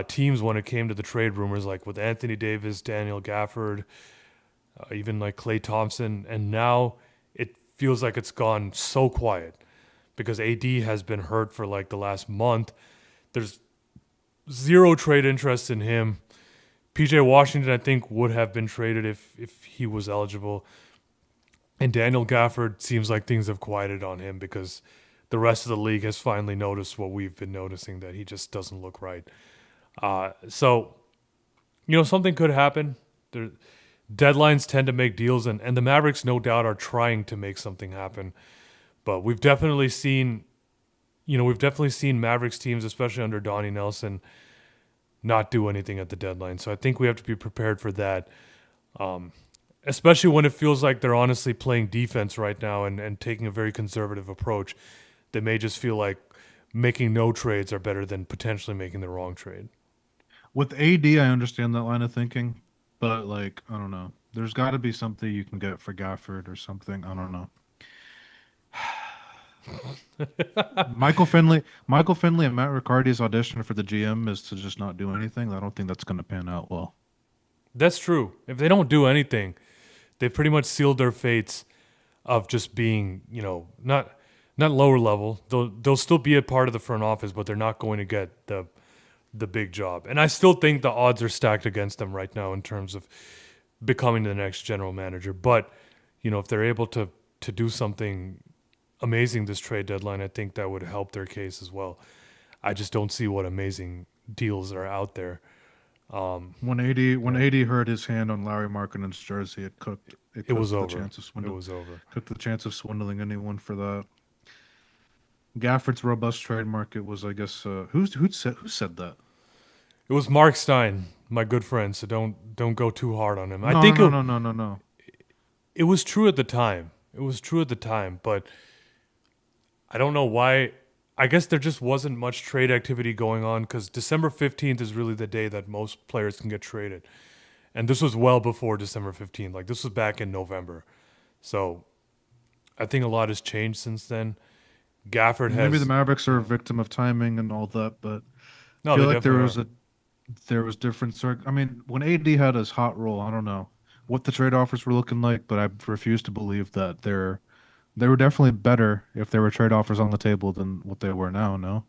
[SPEAKER 1] teams when it came to the trade rumors, like with Anthony Davis, Daniel Gafford, even like Klay Thompson, and now it feels like it's gone so quiet because AD has been hurt for like the last month. There's zero trade interest in him. PJ Washington, I think, would have been traded if he was eligible. And Daniel Gafford seems like things have quieted on him because the rest of the league has finally noticed what we've been noticing, that he just doesn't look right. So, something could happen. Deadlines tend to make deals, and the Mavericks, no doubt, are trying to make something happen. But we've definitely seen Mavericks teams, especially under Donnie Nelson, not do anything at the deadline. So I think we have to be prepared for that, especially when it feels like they're honestly playing defense right now and taking a very conservative approach. They may just feel like making no trades are better than potentially making the wrong trade.
[SPEAKER 2] With AD, I understand that line of thinking, but like I don't know. There's got to be something you can get for Gafford or something. I don't know. Michael Finley, and Matt Riccardi's audition for the GM is to just not do anything. I don't think that's going to pan out well.
[SPEAKER 1] That's true. If they don't do anything, they pretty much sealed their fates of just being, not lower level. They'll still be a part of the front office, but they're not going to get the big job. And I still think the odds are stacked against them right now in terms of becoming the next general manager. But, if they're able to do something amazing this trade deadline, I think that would help their case as well. I just don't see what amazing deals are out there.
[SPEAKER 2] When AD hurt his hand on Larry Markkanen's jersey, it cooked.
[SPEAKER 1] It was over.
[SPEAKER 2] It was over. Cooked the chance of swindling anyone for that. Gafford's robust trade market was, I guess, who said that?
[SPEAKER 1] It was Mark Stein, my good friend. So don't go too hard on him.
[SPEAKER 2] No.
[SPEAKER 1] It was true at the time. But I don't know why. I guess there just wasn't much trade activity going on because December 15th is really the day that most players can get traded. And this was well before December 15th. Like, this was back in November. So I think a lot has changed since then.
[SPEAKER 2] Maybe the Mavericks are a victim of timing and all that, but
[SPEAKER 1] no,
[SPEAKER 2] I feel like there was different. I mean, when AD had his hot roll, I don't know what the trade offers were looking like, but I refuse to believe that they were definitely better if there were trade offers on the table than what they were now. No,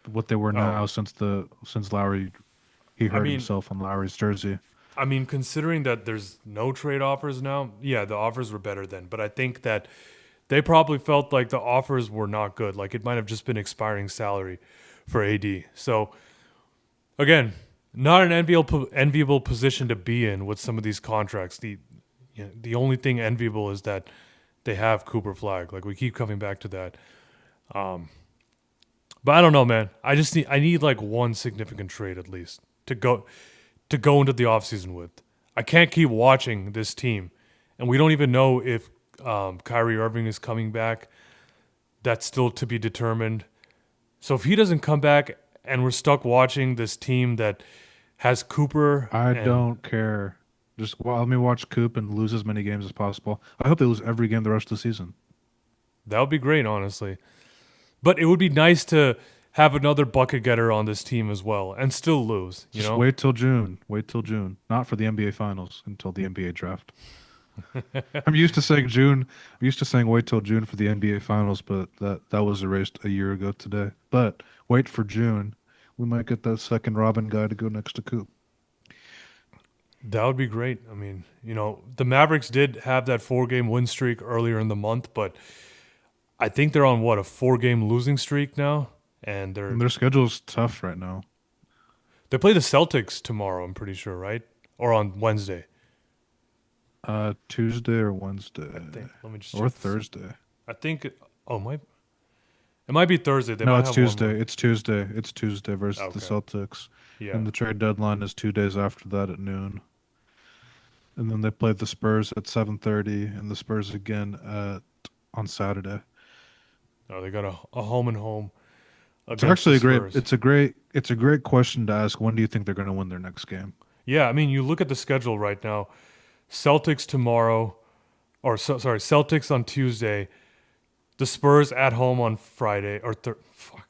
[SPEAKER 2] what they were now since Lowry hurt himself on Lowry's jersey.
[SPEAKER 1] I mean, considering that there's no trade offers now, yeah, the offers were better then. But I think that they probably felt like the offers were not good. Like it might have just been expiring salary for AD. So again, not an enviable position to be in with some of these contracts. The only thing enviable is that they have Cooper Flagg. Like we keep coming back to that. But I don't know, man. I need like one significant trade at least to go into the offseason with. I can't keep watching this team, and we don't even know if Kyrie Irving is coming back. That's still to be determined. So if he doesn't come back and we're stuck watching this team that has Cooper
[SPEAKER 2] I
[SPEAKER 1] and
[SPEAKER 2] don't care. Just let me watch Coop and lose as many games as possible. I hope they lose every game the rest of the season.
[SPEAKER 1] that would be great, honestly. But it would be nice to have another bucket getter on this team as well and still lose, you
[SPEAKER 2] Just
[SPEAKER 1] know?
[SPEAKER 2] wait till June. Wait till June. Not for the NBA Finals, until the NBA draft. I'm used to saying June. I'm used to saying wait till June for the NBA Finals, but that was erased a year ago today. But wait for June. We might get that second Robin guy to go next to Coop.
[SPEAKER 1] That would be great. I mean, the Mavericks did have that 4-game win streak earlier in the month, but I think they're on what, a 4-game losing streak now? And
[SPEAKER 2] And their schedule's tough right now.
[SPEAKER 1] they play the Celtics tomorrow, I'm pretty sure, right? Or on Wednesday.
[SPEAKER 2] Tuesday or Wednesday
[SPEAKER 1] I think. Let me just
[SPEAKER 2] or
[SPEAKER 1] check this.
[SPEAKER 2] Thursday.
[SPEAKER 1] I think it might be Thursday. They
[SPEAKER 2] No,
[SPEAKER 1] might
[SPEAKER 2] it's
[SPEAKER 1] have
[SPEAKER 2] Tuesday.
[SPEAKER 1] one more.
[SPEAKER 2] It's Tuesday. It's Tuesday versus the
[SPEAKER 1] Okay.
[SPEAKER 2] Celtics.
[SPEAKER 1] Yeah.
[SPEAKER 2] And the trade deadline is 2 days after that at noon. And then they play the Spurs at 7:30, and the Spurs again on Saturday.
[SPEAKER 1] Oh, they got a home and home
[SPEAKER 2] It's
[SPEAKER 1] against
[SPEAKER 2] actually
[SPEAKER 1] the
[SPEAKER 2] a great.
[SPEAKER 1] Spurs.
[SPEAKER 2] It's a great question to ask. When do you think they're going to win their next game?
[SPEAKER 1] Yeah, I mean, you look at the schedule right now. Celtics tomorrow, sorry, Celtics on Tuesday. The Spurs at home on Friday fuck.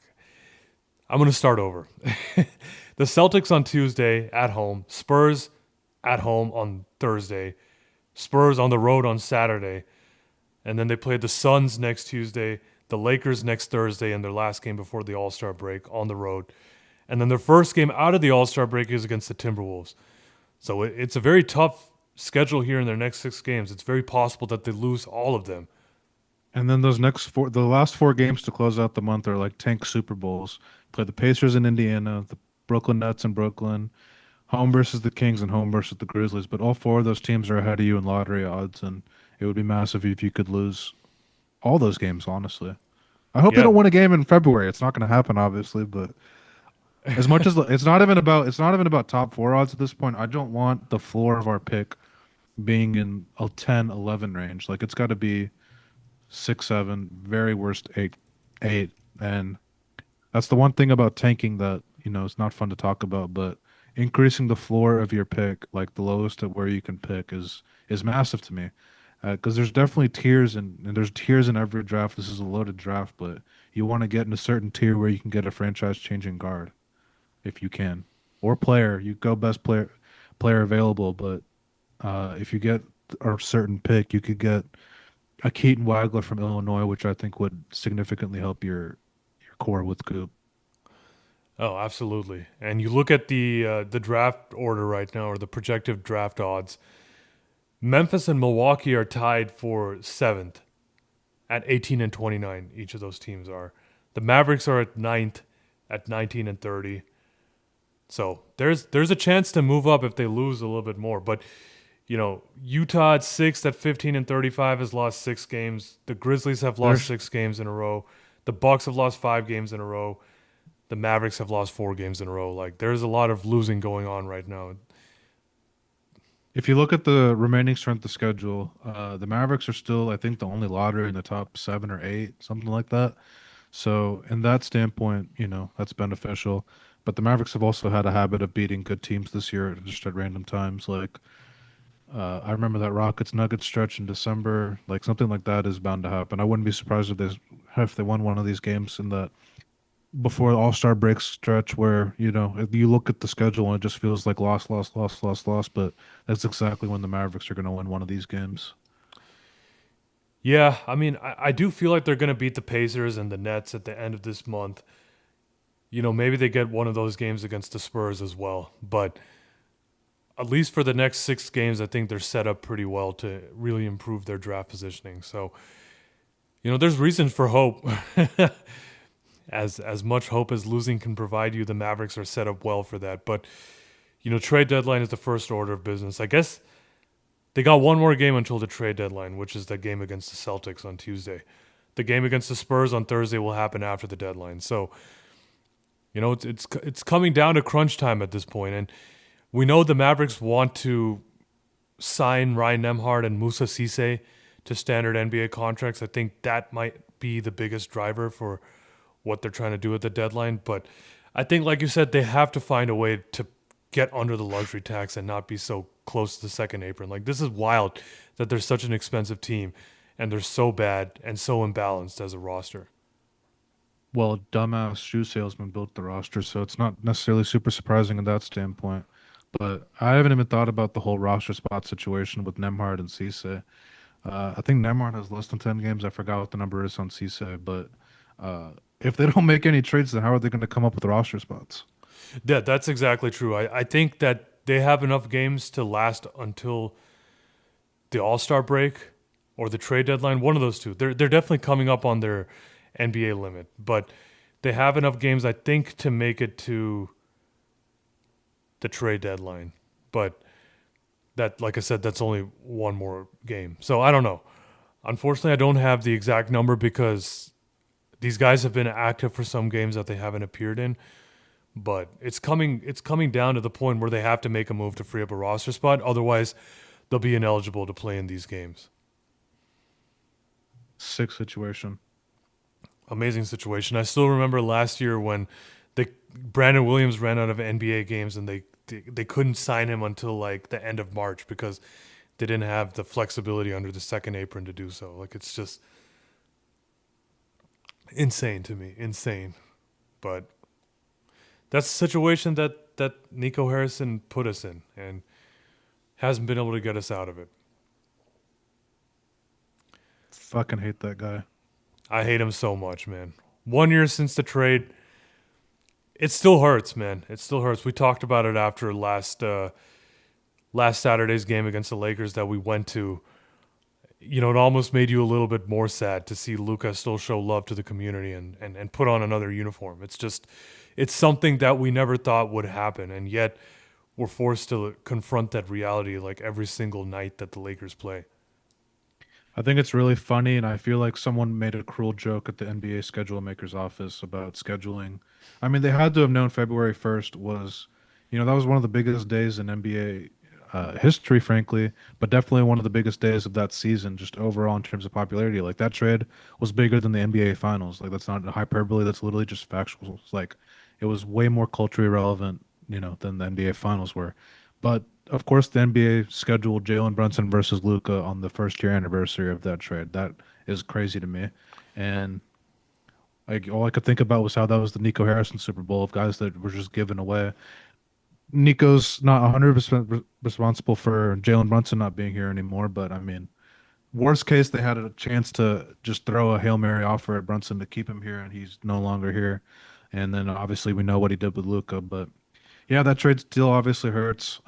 [SPEAKER 1] I'm gonna start over. The Celtics on Tuesday at home. Spurs at home on Thursday. Spurs on the road on Saturday, and then they play the Suns next Tuesday. The Lakers next Thursday, and their last game before the All-Star break on the road. And then their first game out of the All-Star break is against the Timberwolves. So it's a very tough schedule here in their next 6 games. It's very possible that they lose all of them.
[SPEAKER 2] And then the last 4 games to close out the month are like tank Super Bowls. Play the Pacers in Indiana, the Brooklyn Nets in Brooklyn, home versus the Kings, and home versus the Grizzlies. But all 4 of those teams are ahead of you in lottery odds, and it would be massive if you could lose all those games. Honestly, I hope they
[SPEAKER 1] Yeah.
[SPEAKER 2] don't win a game in February. It's not going to happen, obviously, but as much as it's not even about top 4 odds at this point. I don't want the floor of our pick being in a 10, 11 range. Like it's got to be 6, 7, very worst 8, 8. And that's the one thing about tanking that, it's not fun to talk about, but increasing the floor of your pick, like the lowest of where you can pick is massive to me. Because there's definitely tiers and there's tiers in every draft. This is a loaded draft, but you want to get in a certain tier where you can get a franchise changing guard if you can. Or player, you go best player available, but if you get a certain pick, you could get a Keaton Wagler from Illinois, which I think would significantly help your core with Coop.
[SPEAKER 1] Oh, absolutely. And you look at the draft order right now, or the projected draft odds. Memphis and Milwaukee are tied for 7th at 18 and 29. Each of those teams are. The Mavericks are at 9th at 19 and 30. So there's a chance to move up if they lose a little bit more. But Utah at 6th at 15 and 35 has lost 6 games. The Grizzlies have lost
[SPEAKER 2] There's
[SPEAKER 1] 6 games in a row. The Bucks have lost 5 games in a row. The Mavericks have lost 4 games in a row. Like there's a lot of losing going on right now.
[SPEAKER 2] If you look at the remaining strength of schedule, the Mavericks are still, I think, the only lottery in the top 7 or 8, something like that. So, in that standpoint, that's beneficial. But the Mavericks have also had a habit of beating good teams this year just at random times. Like, I remember that Rockets Nuggets stretch in December. Like, something like that is bound to happen. I wouldn't be surprised if they won one of these games in that before the All-Star break stretch where, if you look at the schedule and it just feels like loss, loss, loss, loss, loss, but that's exactly when the Mavericks are going to win one of these games.
[SPEAKER 1] Yeah, I mean, I do feel like they're going to beat the Pacers and the Nets at the end of this month. Maybe they get one of those games against the Spurs as well. But at least for the next 6 games, I think they're set up pretty well to really improve their draft positioning. So, there's reasons for hope. As much hope as losing can provide you, the Mavericks are set up well for that. But, trade deadline is the first order of business. I guess they got one more game until the trade deadline, which is the game against the Celtics on Tuesday. The game against the Spurs on Thursday will happen after the deadline. So, it's coming down to crunch time at this point. And we know the Mavericks want to sign Ryan Nembhard and Musa Cisse to standard NBA contracts. I think that might be the biggest driver for what they're trying to do at the deadline. But I think, like you said, they have to find a way to get under the luxury tax and not be so close to the second apron. Like, this is wild that they're such an expensive team and they're so bad and so imbalanced as a roster.
[SPEAKER 2] Well, dumbass shoe salesman built the roster, so it's not necessarily super surprising in that standpoint. But I haven't even thought about the whole roster spot situation with Nemhard and Cisse. I think Nemhard has less than 10 games. I forgot what the number is on Cisse, but if they don't make any trades, then how are they going to come up with roster spots?
[SPEAKER 1] Yeah, that's exactly true. I think that they have enough games to last until the All-Star break or the trade deadline, one of those two. They're definitely coming up on their NBA limit, but they have enough games, I think, to make it to the trade deadline. But that, like I said, that's only one more game. So I don't know. Unfortunately, I don't have the exact number because these guys have been active for some games that they haven't appeared in. But it's coming down to the point where they have to make a move to free up a roster spot. Otherwise, they'll be ineligible to play in these games.
[SPEAKER 2] Sick situation.
[SPEAKER 1] Amazing situation. I still remember last year when Brandon Williams ran out of NBA games and they couldn't sign him until like the end of March because they didn't have the flexibility under the second apron to do so. Like, it's just insane to me. Insane. But that's the situation that Nico Harrison put us in and hasn't been able to get us out of it.
[SPEAKER 2] Fucking hate that guy.
[SPEAKER 1] I hate him so much, man. 1 year since the trade. It still hurts, man. It still hurts. We talked about it after last Saturday's game against the Lakers that we went to. You know, it almost made you a little bit more sad to see Luka still show love to the community and put on another uniform. It's something that we never thought would happen, and yet we're forced to confront that reality like every single night that the Lakers play.
[SPEAKER 2] I think it's really funny, and I feel like someone made a cruel joke at the NBA schedule maker's office about scheduling. I mean, they had to have known February 1st was, that was one of the biggest days in NBA history, frankly, but definitely one of the biggest days of that season, just overall in terms of popularity. Like, that trade was bigger than the NBA Finals. Like, that's not a hyperbole. That's literally just factual. It's like, it was way more culturally relevant, than the NBA Finals were. But of course, the NBA scheduled Jalen Brunson versus Luka on the first year anniversary of that trade. That is crazy to me. And like, all I could think about was how that was the Nico Harrison Super Bowl of guys that were just given away. Nico's not 100% responsible for Jalen Brunson not being here anymore, but I mean, worst case, they had a chance to just throw a Hail Mary offer at Brunson to keep him here, and he's no longer here. And then obviously we know what he did with Luka, but yeah, that trade still obviously hurts.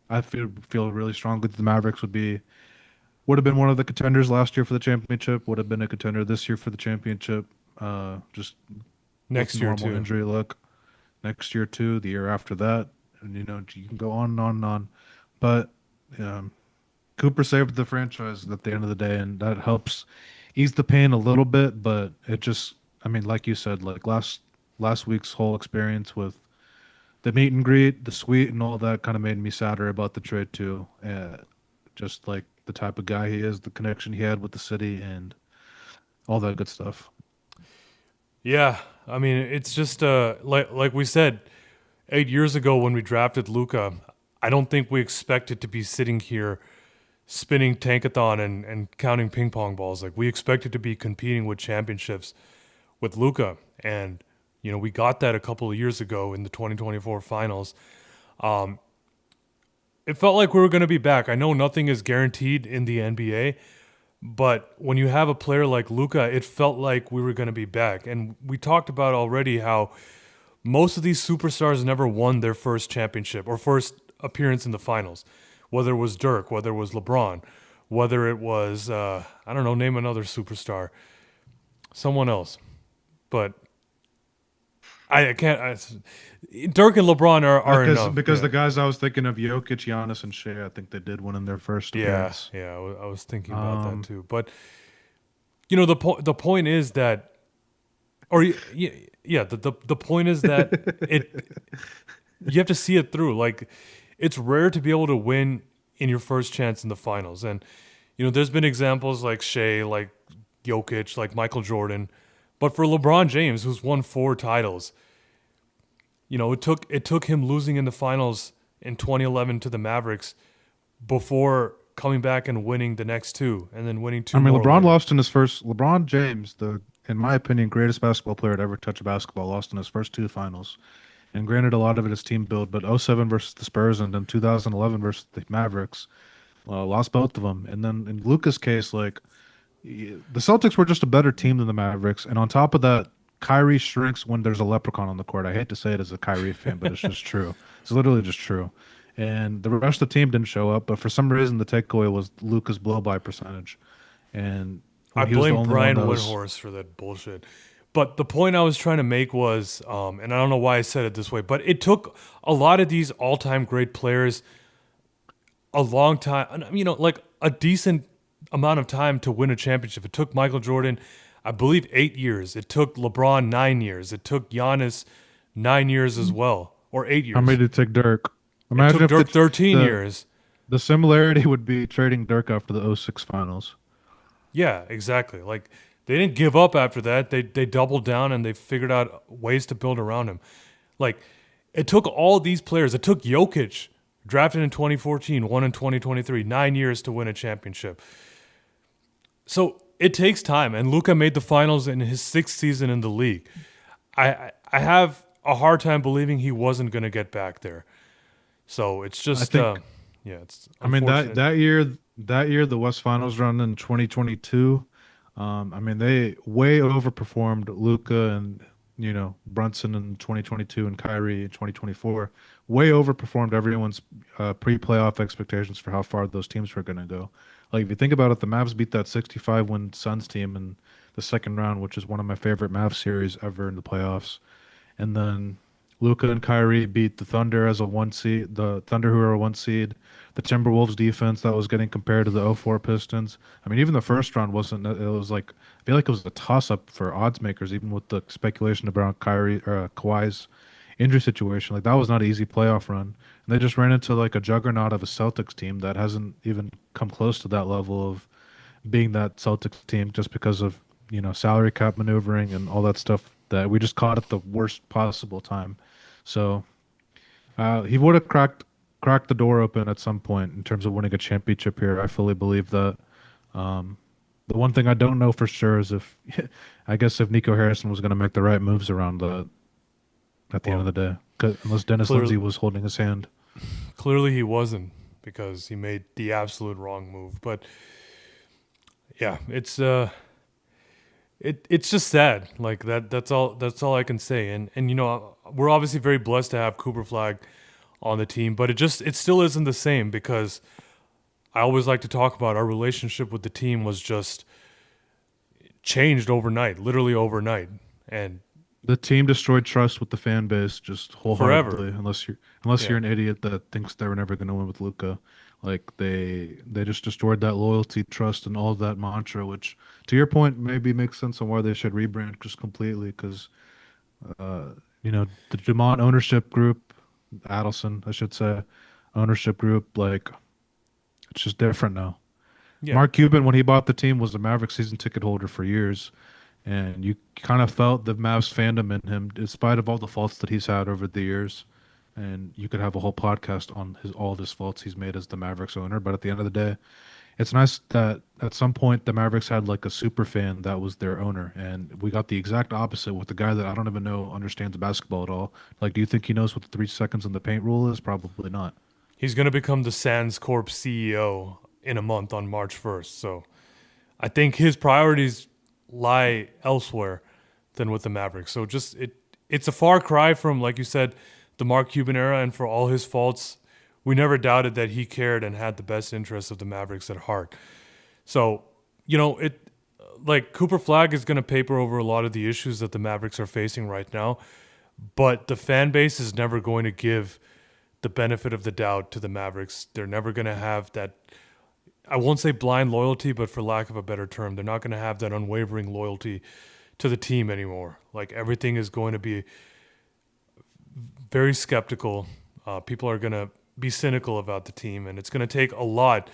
[SPEAKER 2] I feel really strongly that the Mavericks would have been one of the contenders last year for the championship. Would have been a contender this year for the championship. Just
[SPEAKER 1] Next year
[SPEAKER 2] normal
[SPEAKER 1] too.
[SPEAKER 2] Injury luck. Next year too. The year after that, and you can go on and on and on. But Cooper saved the franchise at the end of the day, and that helps ease the pain a little bit. But it just, I mean, like you said, like last week's whole experience with the meet and greet, the suite, and all that kind of made me sadder about the trade too. Just like the type of guy he is, the connection he had with the city, and all that good stuff.
[SPEAKER 1] Yeah, I mean, it's just like we said 8 years ago when we drafted Luka. I don't think we expected to be sitting here spinning tankathon and counting ping pong balls. Like, we expected to be competing with championships with Luka, and we got that a couple of years ago in the 2024 finals. It felt like we were going to be back. I know nothing is guaranteed in the NBA, but when you have a player like Luka, it felt like we were going to be back. And we talked about already how most of these superstars never won their first championship or first appearance in the finals, whether it was Dirk, whether it was LeBron, whether it was, I don't know, name another superstar, someone else. But I can't. Dirk and LeBron are enough.
[SPEAKER 2] Because the guys I was thinking of, Jokic, Giannis, and Shea, I think they did one in their first appearance.
[SPEAKER 1] Yeah. I was thinking about that too. But the point is that, the point is that you have to see it through. Like, it's rare to be able to win in your first chance in the finals, and There's been examples like Shea, like Jokic, like Michael Jordan, but for LeBron James, who's won 4 titles, it took him losing in the finals in 2011 to the Mavericks before coming back and winning the next two, and then winning
[SPEAKER 2] I
[SPEAKER 1] two
[SPEAKER 2] mean,
[SPEAKER 1] more
[SPEAKER 2] LeBron
[SPEAKER 1] later.
[SPEAKER 2] lost in his first. LeBron James, the in my opinion greatest basketball player to ever touch a basketball, lost in his first two finals. And granted, a lot of it is team build, but '07 versus the Spurs and then 2011 versus the Mavericks, lost both of them. And then in Luka's case, like the Celtics were just a better team than the Mavericks. And on top of that, Kyrie shrinks when there's a leprechaun on the court. I hate to say it as a Kyrie fan, but it's just true. It's literally just true. And the rest of the team didn't show up, but for some reason the takeaway was Luka's blow by percentage. And
[SPEAKER 1] I
[SPEAKER 2] when he was the
[SPEAKER 1] blame
[SPEAKER 2] only one
[SPEAKER 1] Brian
[SPEAKER 2] that was,
[SPEAKER 1] Windhorst for that bullshit. But the point I was trying to make was, and I don't know why I said it this way, but it took a lot of these all-time great players a long time, like a decent amount of time to win a championship. It took Michael Jordan, I believe, 8 years. It took LeBron 9 years. It took Giannis 9 years as well, or eight
[SPEAKER 2] how many
[SPEAKER 1] years.
[SPEAKER 2] did it take Dirk?
[SPEAKER 1] It
[SPEAKER 2] Imagine
[SPEAKER 1] took
[SPEAKER 2] if
[SPEAKER 1] Dirk 13
[SPEAKER 2] the
[SPEAKER 1] years.
[SPEAKER 2] the similarity would be trading Dirk after the '06 finals.
[SPEAKER 1] Yeah, exactly. Like they didn't give up after that. They doubled down and they figured out ways to build around him. Like it took all these players. It took Jokic, drafted in 2014, won in 2023, 9 years to win a championship. So it takes time. And Luka made the finals in his 6th season in the league. I have a hard time believing he wasn't going to get back there. So it's
[SPEAKER 2] I
[SPEAKER 1] just
[SPEAKER 2] think
[SPEAKER 1] yeah, it's
[SPEAKER 2] I mean that
[SPEAKER 1] unfortunate.
[SPEAKER 2] that year the West Finals run in 2022. I mean they way overperformed Luca and Brunson in 2022 and Kyrie in 2024. Way overperformed everyone's pre-playoff expectations for how far those teams were going to go. Like if you think about it, the Mavs beat that 65 win Suns team in the second round, which is one of my favorite Mavs series ever in the playoffs. And then Luca and Kyrie beat the Thunder as a one seed, the Thunder who are a one seed, the Timberwolves defense that was getting compared to the '04 Pistons. I mean, even the first round wasn't, it was like, I feel like it was a toss up for odds makers, even with the speculation about Kyrie or Kawhi's injury situation. Like, that was not an easy playoff run. And they just ran into like a juggernaut of a Celtics team that hasn't even come close to that level of being that Celtics team just because of salary cap maneuvering and all that stuff that we just caught at the worst possible time. So he would have cracked the door open at some point in terms of winning a championship here. I fully believe that. Um, the one thing I don't know for sure is if I guess if Nico Harrison was going to make the right moves around the at the end of
[SPEAKER 1] Well,
[SPEAKER 2] the day, 'Cause unless Dennis
[SPEAKER 1] clearly
[SPEAKER 2] Lindsey was holding his hand.
[SPEAKER 1] clearly he wasn't because he made the absolute wrong move. But yeah, it's just sad. Like that's all I can say. And we're obviously very blessed to have Cooper Flagg on the team, but it still isn't the same because I always like to talk about our relationship with the team was just changed overnight, literally overnight, and
[SPEAKER 2] The team destroyed trust with the fan base just
[SPEAKER 1] forever.
[SPEAKER 2] wholeheartedly, unless you're
[SPEAKER 1] Yeah.
[SPEAKER 2] an idiot that thinks they were never going to win with Luca. Like they just destroyed that loyalty, trust, and all of that mantra. Which, to your point, maybe makes sense on why they should rebrand just completely. Because uh, the Dumont ownership group, Adelson, I should say, ownership group, like it's just different now.
[SPEAKER 1] Yeah.
[SPEAKER 2] Mark Cuban, when he bought the team, was a Maverick season ticket holder for years, and you kind of felt the Mavs fandom in him, despite of all the faults that he's had over the years. And you could have a whole podcast on all his faults he's made as the Mavericks owner. But at the end of the day, it's nice that at some point the Mavericks had like a super fan that was their owner, and we got the exact opposite with the guy that I don't even know understands basketball at all. Like, do you think he knows what the 3 seconds in the paint rule is? Probably not.
[SPEAKER 1] He's going to become the Sands Corp CEO in a month on March 1st. So I think his priorities lie elsewhere than with the Mavericks. So it's a far cry from, like you said, the Mark Cuban era, and for all his faults, we never doubted that he cared and had the best interests of the Mavericks at heart. So, it like Cooper Flag is going to paper over a lot of the issues that the Mavericks are facing right now, but the fan base is never going to give the benefit of the doubt to the Mavericks. They're never going to have that, I won't say blind loyalty, but for lack of a better term, they're not going to have that unwavering loyalty to the team anymore. Like everything is going to be very skeptical. People are going to be cynical about the team, and it's going to take a lot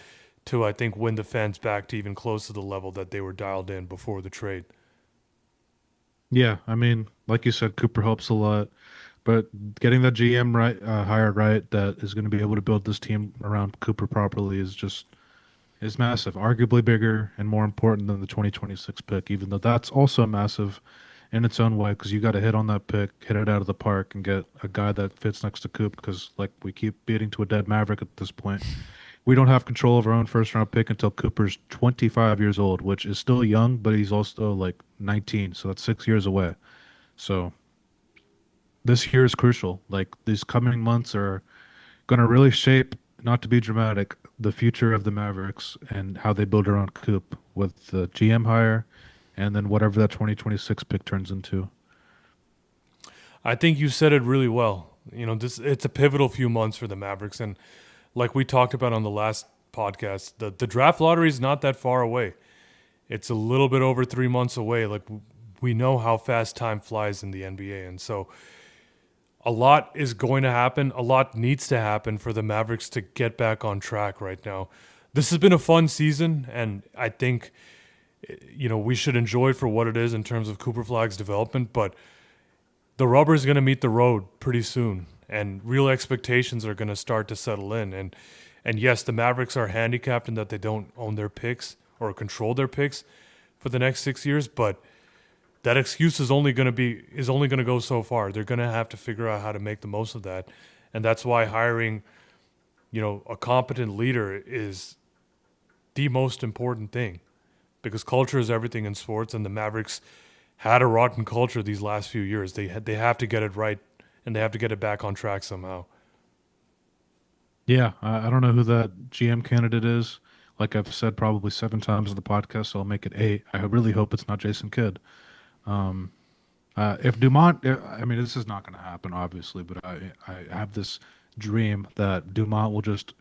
[SPEAKER 1] to, I think, win the fans back to even close to the level that they were dialed in before the trade.
[SPEAKER 2] Yeah, I mean, like you said, Cooper helps a lot, but getting the GM right, hired right, that is going to be able to build this team around Cooper properly is massive. Arguably bigger and more important than the 2026 pick, even though that's also massive in its own way because you got to hit on that pick, hit it out of the park, and get a guy that fits next to Coop. Because like we keep beating to a dead Maverick at this point, we don't have control of our own first round pick until Cooper's 25 years old, which is still young, but he's also like 19, so that's 6 years away. So this year is crucial. Like these coming months are going to really shape, not to be dramatic, the future of the Mavericks and how they build around Coop with the GM hire and then whatever that 2026 pick turns into.
[SPEAKER 1] I think you said it really well. This it's a pivotal few months for the Mavericks, and like we talked about on the last podcast, the draft lottery is not that far away. It's a little bit over 3 months away. Like we know how fast time flies in the NBA, and so a lot is going to happen. A lot needs to happen for the Mavericks to get back on track right now. This has been a fun season, and I think we should enjoy it for what it is in terms of Cooper Flagg's development. But the rubber is going to meet the road pretty soon, and real expectations are going to start to settle in. And yes, the Mavericks are handicapped in that they don't own their picks or control their picks for the next 6 years, but that excuse is only going to go so far. They're going to have to figure out how to make the most of that, and that's why hiring, a competent leader is the most important thing, because culture is everything in sports, and the Mavericks had a rotten culture these last few years. They have to get it right, and they have to get it back on track somehow.
[SPEAKER 2] Yeah, I don't know who that GM candidate is. Like I've said probably 7 times on the podcast, so I'll make it 8. I really hope it's not Jason Kidd. Um, if Dumont, I mean, this is not going to happen, obviously, but I have this dream that Dumont will just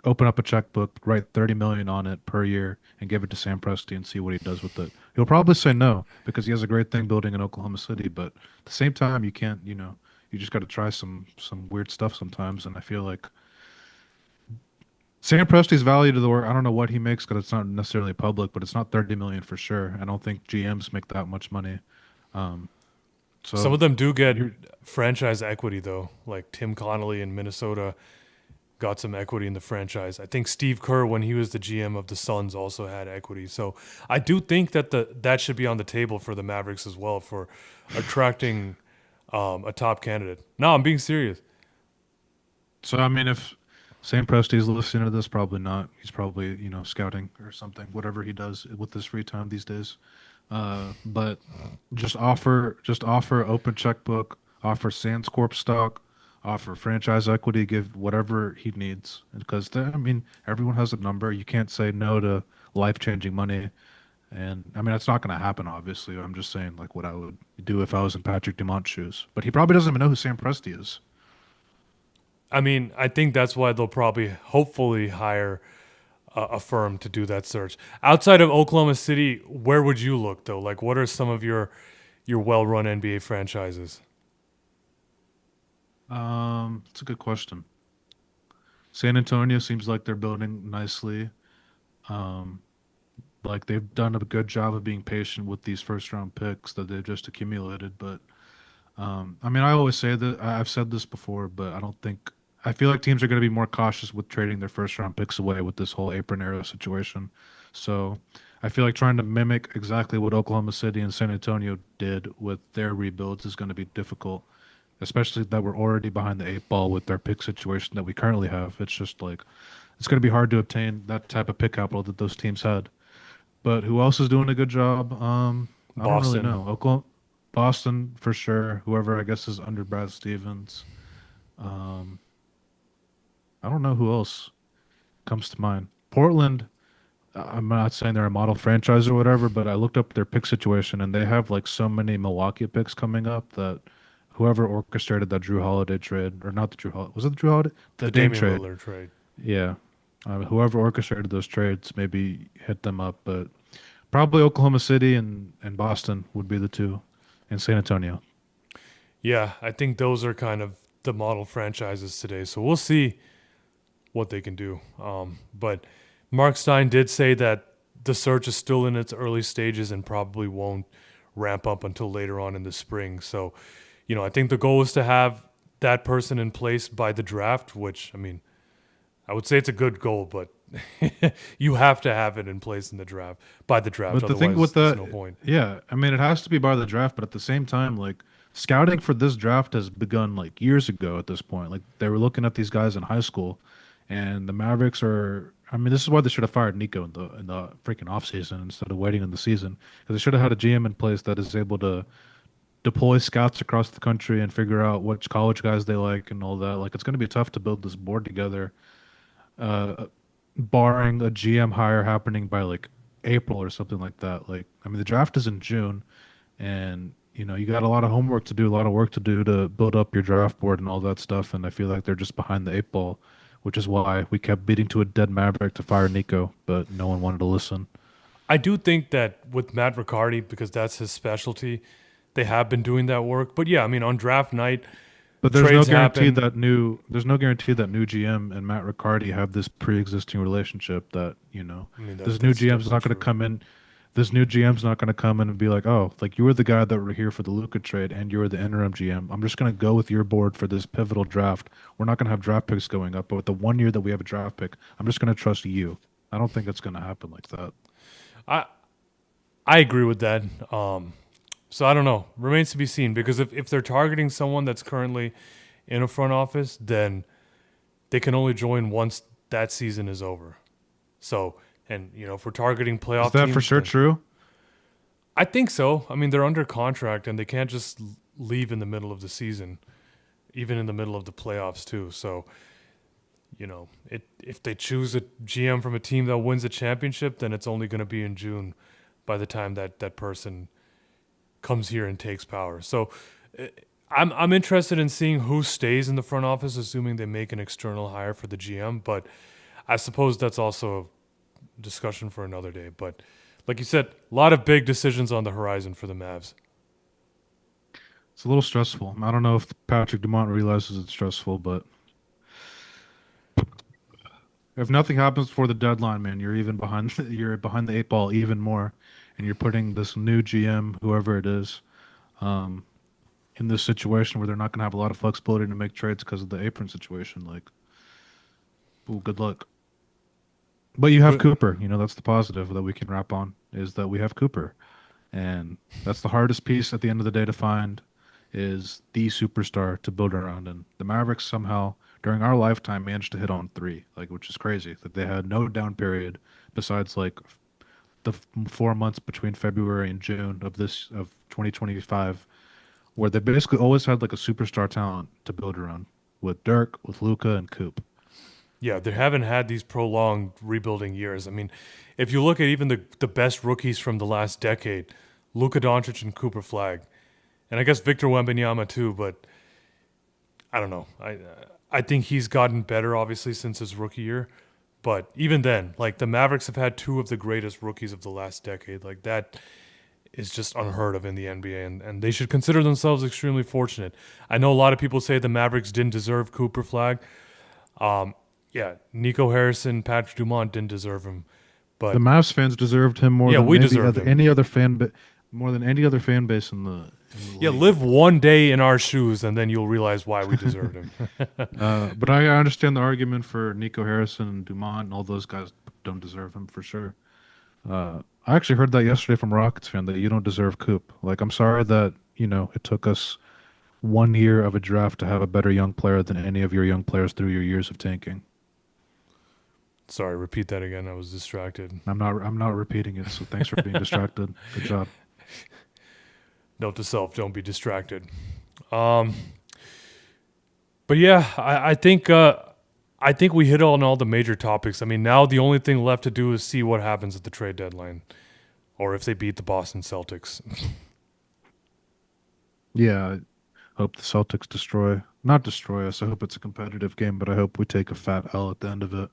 [SPEAKER 2] open up a checkbook, write 30 million on it per year, and give it to Sam Presti and see what he does with it. He'll probably say no because he has a great thing building in Oklahoma City, but at the same time, you can't, you just got to try some weird stuff sometimes, and I feel like Sam Presti's value to the work. I don't know what he makes because it's not necessarily public, but it's not 30 million for sure. I don't think GMs make that much money. Um,
[SPEAKER 1] Some
[SPEAKER 2] so
[SPEAKER 1] of them do get
[SPEAKER 2] you're,
[SPEAKER 1] franchise equity, though. Like Tim Connolly in Minnesota got some equity in the franchise. I think Steve Kerr, when he was the GM of the Suns, also had equity. So I do think that that should be on the table for the Mavericks as well for attracting a top candidate. No, I'm being serious.
[SPEAKER 2] so I mean, if Sam Presti's listening to this, probably not. He's probably scouting or something, whatever he does with his free time these days. But just offer open checkbook, offer Sands Corp stock, offer franchise equity, give whatever he needs. Because I mean, everyone has a number. You can't say no to life changing money. And I mean, that's not going to happen. Obviously, I'm just saying like what I would do if I was in Patrick Dumont's shoes. But he probably doesn't even know who Sam Presti is.
[SPEAKER 1] I mean, I think that's why they'll probably, hopefully, hire a firm to do that search. Outside of Oklahoma City, where would you look though? Like, what are some of your well-run NBA franchises?
[SPEAKER 2] It's a good question. San Antonio seems like they're building nicely. Um, like they've done a good job of being patient with these first round picks that they've just accumulated. But I mean, I always say that I've said this before, but I don't think I feel like teams are going to be more cautious with trading their first round picks away with this whole apron era situation. So I feel like trying to mimic exactly what Oklahoma City and San Antonio did with their rebuilds is going to be difficult, especially that we're already behind the 8 ball with our pick situation that we currently have. It's just like it's going to be hard to obtain that type of pick capital that those teams had. But who else is doing a good job? I don't really
[SPEAKER 1] Boston.
[SPEAKER 2] know. Oklahoma, Boston for sure. Whoever I guess is under Brad Stevens. Um, I don't know who else comes to mind. Portland. I'm not saying they're a model franchise or whatever, but I looked up their pick situation and they have like so many Milwaukee picks coming up that whoever orchestrated that Drew Holiday trade, or not the Drew Holiday, was it the Drew Holiday?
[SPEAKER 1] The
[SPEAKER 2] The Dame
[SPEAKER 1] Damian
[SPEAKER 2] trade.
[SPEAKER 1] Lillard trade.
[SPEAKER 2] Yeah. Whoever orchestrated those trades maybe hit them up, but probably Oklahoma City and Boston would be the two, and San Antonio.
[SPEAKER 1] Yeah, I think those are kind of the model franchises today. So we'll see what they can do. But Mark Stein did say that the search is still in its early stages and probably won't ramp up until later on in the spring. So, I think the goal is to have that person in place by the draft, which, I mean, I would say it's a good goal, but you have to have it in place in the draft by the draft.
[SPEAKER 2] But the thing
[SPEAKER 1] Otherwise,
[SPEAKER 2] with
[SPEAKER 1] there's
[SPEAKER 2] that,
[SPEAKER 1] no point.
[SPEAKER 2] yeah, I mean, it has to be by the draft, but at the same time, like scouting for this draft has begun like years ago at this point. Like they were looking at these guys in high school, and the Mavericks are. I mean, this is why they should have fired Nico in the freaking offseason instead of waiting in the season because they should have had a GM in place that is able to deploy scouts across the country and figure out which college guys they like and all that. Like it's going to be tough to build this board together, uh, barring a GM hire happening by like April or something like that. Like, I mean, the draft is in June, and you got a lot of homework to do, a lot of work to do to build up your draft board and all that stuff. And I feel like they're just behind the eight ball, which is why we kept beating to a dead Maverick to fire Nico, but no one wanted to listen.
[SPEAKER 1] I do think that with Matt Riccardi, because that's his specialty, they have been doing that work. But yeah, I mean, on draft night,
[SPEAKER 2] But
[SPEAKER 1] trades happen.
[SPEAKER 2] there's no guarantee that new GM and Matt Riccardi have this pre-existing relationship that,
[SPEAKER 1] I mean,
[SPEAKER 2] this new
[SPEAKER 1] that's
[SPEAKER 2] GM's not
[SPEAKER 1] definitely
[SPEAKER 2] going to
[SPEAKER 1] true.
[SPEAKER 2] come in. This new GM's not going to come in and be like, "Oh, like you were the guy that were here for the Luka trade and you were the interim GM. I'm just going to go with your board for this pivotal draft. We're not going to have draft picks going up, but with the 1 year that we have a draft pick, I'm just going to trust you." I don't think it's going to happen like that.
[SPEAKER 1] I I agree with that. So I don't know. Remains to be seen because if they're targeting someone that's currently in a front office, then they can only join once that season is over. So, and if we're targeting
[SPEAKER 2] Is
[SPEAKER 1] playoff
[SPEAKER 2] that for
[SPEAKER 1] teams,
[SPEAKER 2] sure
[SPEAKER 1] then
[SPEAKER 2] true?
[SPEAKER 1] I think so. I mean, they're under contract and they can't just leave in the middle of the season, even in the middle of the playoffs too. So, if they choose a GM from a team that wins a championship, then it's only going to be in June by the time that person comes here and takes power. So, uh, I'm interested in seeing who stays in the front office, assuming they make an external hire for the GM. But I suppose that's also a discussion for another day. But like you said, a lot of big decisions on the horizon for the Mavs.
[SPEAKER 2] It's a little stressful. I don't know if Patrick Dumont realizes it's stressful, but if nothing happens before the deadline, man, you're even behind. You're behind the eight ball even more, and you're putting this new GM, whoever it is, um, in this situation where they're not going to have a lot of flexibility to make trades because of the apron situation. Like, ooh, good luck. But you have
[SPEAKER 1] But
[SPEAKER 2] Cooper. That's the positive that we can wrap on is that we have Cooper, and that's the hardest piece at the end of the day to find is the superstar to build around. And the Mavericks somehow during our lifetime managed to hit on three, like which is crazy. That they had no down period besides like the 4 months between February and June of 2025, where they basically always had like a superstar talent to build around with Dirk, with Luca, and Coop.
[SPEAKER 1] yeah, they haven't had these prolonged rebuilding years. I mean, if you look at even the best rookies from the last decade, Luka Doncic and Cooper Flagg, and I guess Victor Wembanyama too, but I don't know. I think he's gotten better obviously since his rookie year, but even then, like the Mavericks have had two of the greatest rookies of the last decade. Like that is just unheard of in the NBA, and they should consider themselves extremely fortunate. I know a lot of people say the Mavericks didn't deserve Cooper Flagg. Um, yeah, Nico Harrison, Patrick Dumont didn't deserve him,
[SPEAKER 2] The
[SPEAKER 1] but
[SPEAKER 2] Mavs fans deserved him more
[SPEAKER 1] yeah,
[SPEAKER 2] than
[SPEAKER 1] we deserved him.
[SPEAKER 2] more than any other fan base in the
[SPEAKER 1] Yeah,
[SPEAKER 2] league.
[SPEAKER 1] live one day in our shoes, and then you'll realize why we deserved him.
[SPEAKER 2] But I understand the argument for Nico Harrison and Dumont and all those guys don't deserve him for sure. I actually heard that yesterday from a Rockets fan that you don't deserve Coop. Like, I'm sorry that, it took us 1 year of a draft to have a better young player than any of your young players through your years of tanking.
[SPEAKER 1] Sorry, repeat that again. I was distracted.
[SPEAKER 2] I'm not repeating it, so thanks for being distracted. Good job.
[SPEAKER 1] Note to self: don't be distracted. Um, but yeah, I think we hit on all the major topics. I mean, now the only thing left to do is see what happens at the trade deadline, or if they beat the Boston Celtics.
[SPEAKER 2] Yeah, I hope the Celtics not destroy us. I hope it's a competitive game, but I hope we take a fat L at the end of it.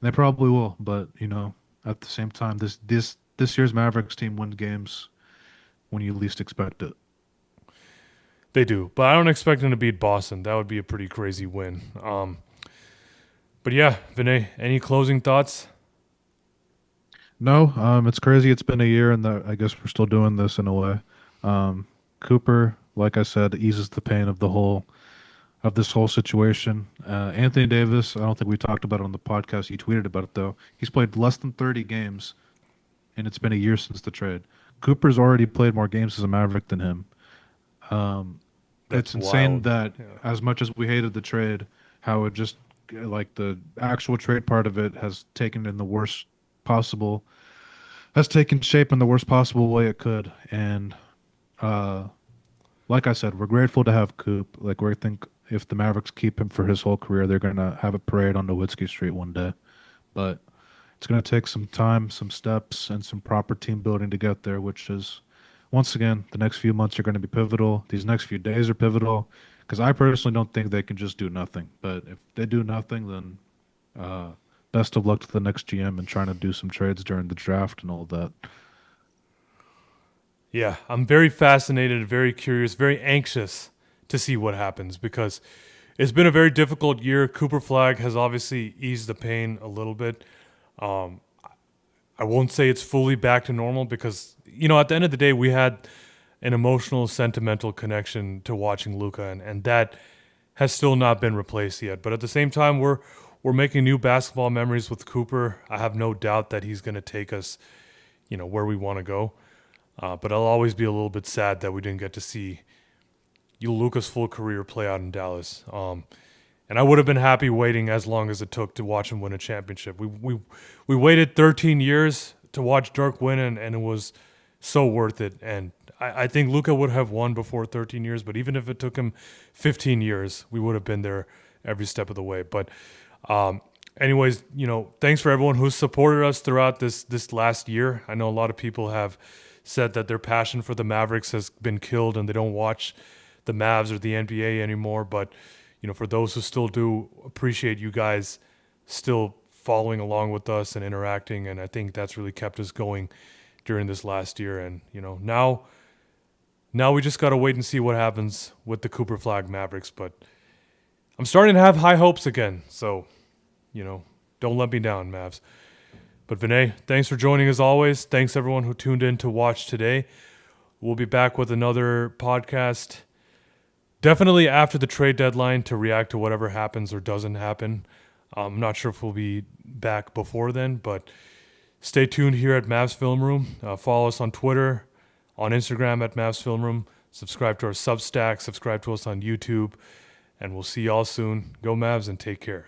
[SPEAKER 2] They probably will, but at the same time, this year's Mavericks team wins games when you least expect it.
[SPEAKER 1] They do, but I don't expect them to beat Boston. That would be a pretty crazy win. But yeah, Vinay, any closing thoughts?
[SPEAKER 2] No, it's crazy. It's been a year, and I guess we're still doing this in a way. Cooper, like I said, eases the pain of this whole situation. Anthony Davis, I don't think we talked about it on the podcast. He tweeted about it though. He's played less than 30 games, and it's been a year since the trade. Cooper's already played more games as a Maverick than him. Um,
[SPEAKER 1] That's
[SPEAKER 2] it's insane
[SPEAKER 1] wild.
[SPEAKER 2] that
[SPEAKER 1] Yeah.
[SPEAKER 2] as much as we hated the trade, how it just like the actual trade part of it has taken in the worst possible has taken shape in the worst possible way it could. And uh, like I said, we're grateful to have Coop. Like we think if the Mavericks keep him for his whole career, they're gonna have a parade on Nowitzki Street one day. But it's gonna take some time, some steps, and some proper team building to get there. Which is, once again, the next few months are going to be pivotal. These next few days are pivotal because I personally don't think they can just do nothing. But if they do nothing, then uh, best of luck to the next GM and trying to do some trades during the draft and all that.
[SPEAKER 1] Yeah, I'm very fascinated, very curious, very anxious to see what happens because it's been a very difficult year. Cooper Flagg has obviously eased the pain a little bit. Um, I won't say it's fully back to normal because, at the end of the day, we had an emotional, sentimental connection to watching Luka, and that has still not been replaced yet. But at the same time, we're making new basketball memories with Cooper. I have no doubt that he's going to take us, where we want to go. But I'll always be a little bit sad that we didn't get to see Luka's full career play out in Dallas. And I would have been happy waiting as long as it took to watch him win a championship. We waited 13 years to watch Dirk win, and it was so worth it. And I think Luka would have won before 13 years, but even if it took him 15 years, we would have been there every step of the way. But anyways, thanks for everyone who's supported us throughout this last year. I know a lot of people have said that their passion for the Mavericks has been killed and they don't watch the Mavs or the NBA anymore. But, for those who still do, appreciate you guys still following along with us and interacting. And I think that's really kept us going during this last year. And, now we just got to wait and see what happens with the Cooper Flag Mavericks. But I'm starting to have high hopes again. So, don't let me down, Mavs. But Vinay, thanks for joining as always. Thanks everyone who tuned in to watch today. We'll be back with another podcast definitely after the trade deadline to react to whatever happens or doesn't happen. I'm not sure if we'll be back before then, but stay tuned here at Mavs Film Room. Follow us on Twitter, on Instagram at Mavs Film Room. Subscribe to our Substack. Subscribe to us on YouTube. And we'll see y'all soon. Go Mavs and take care.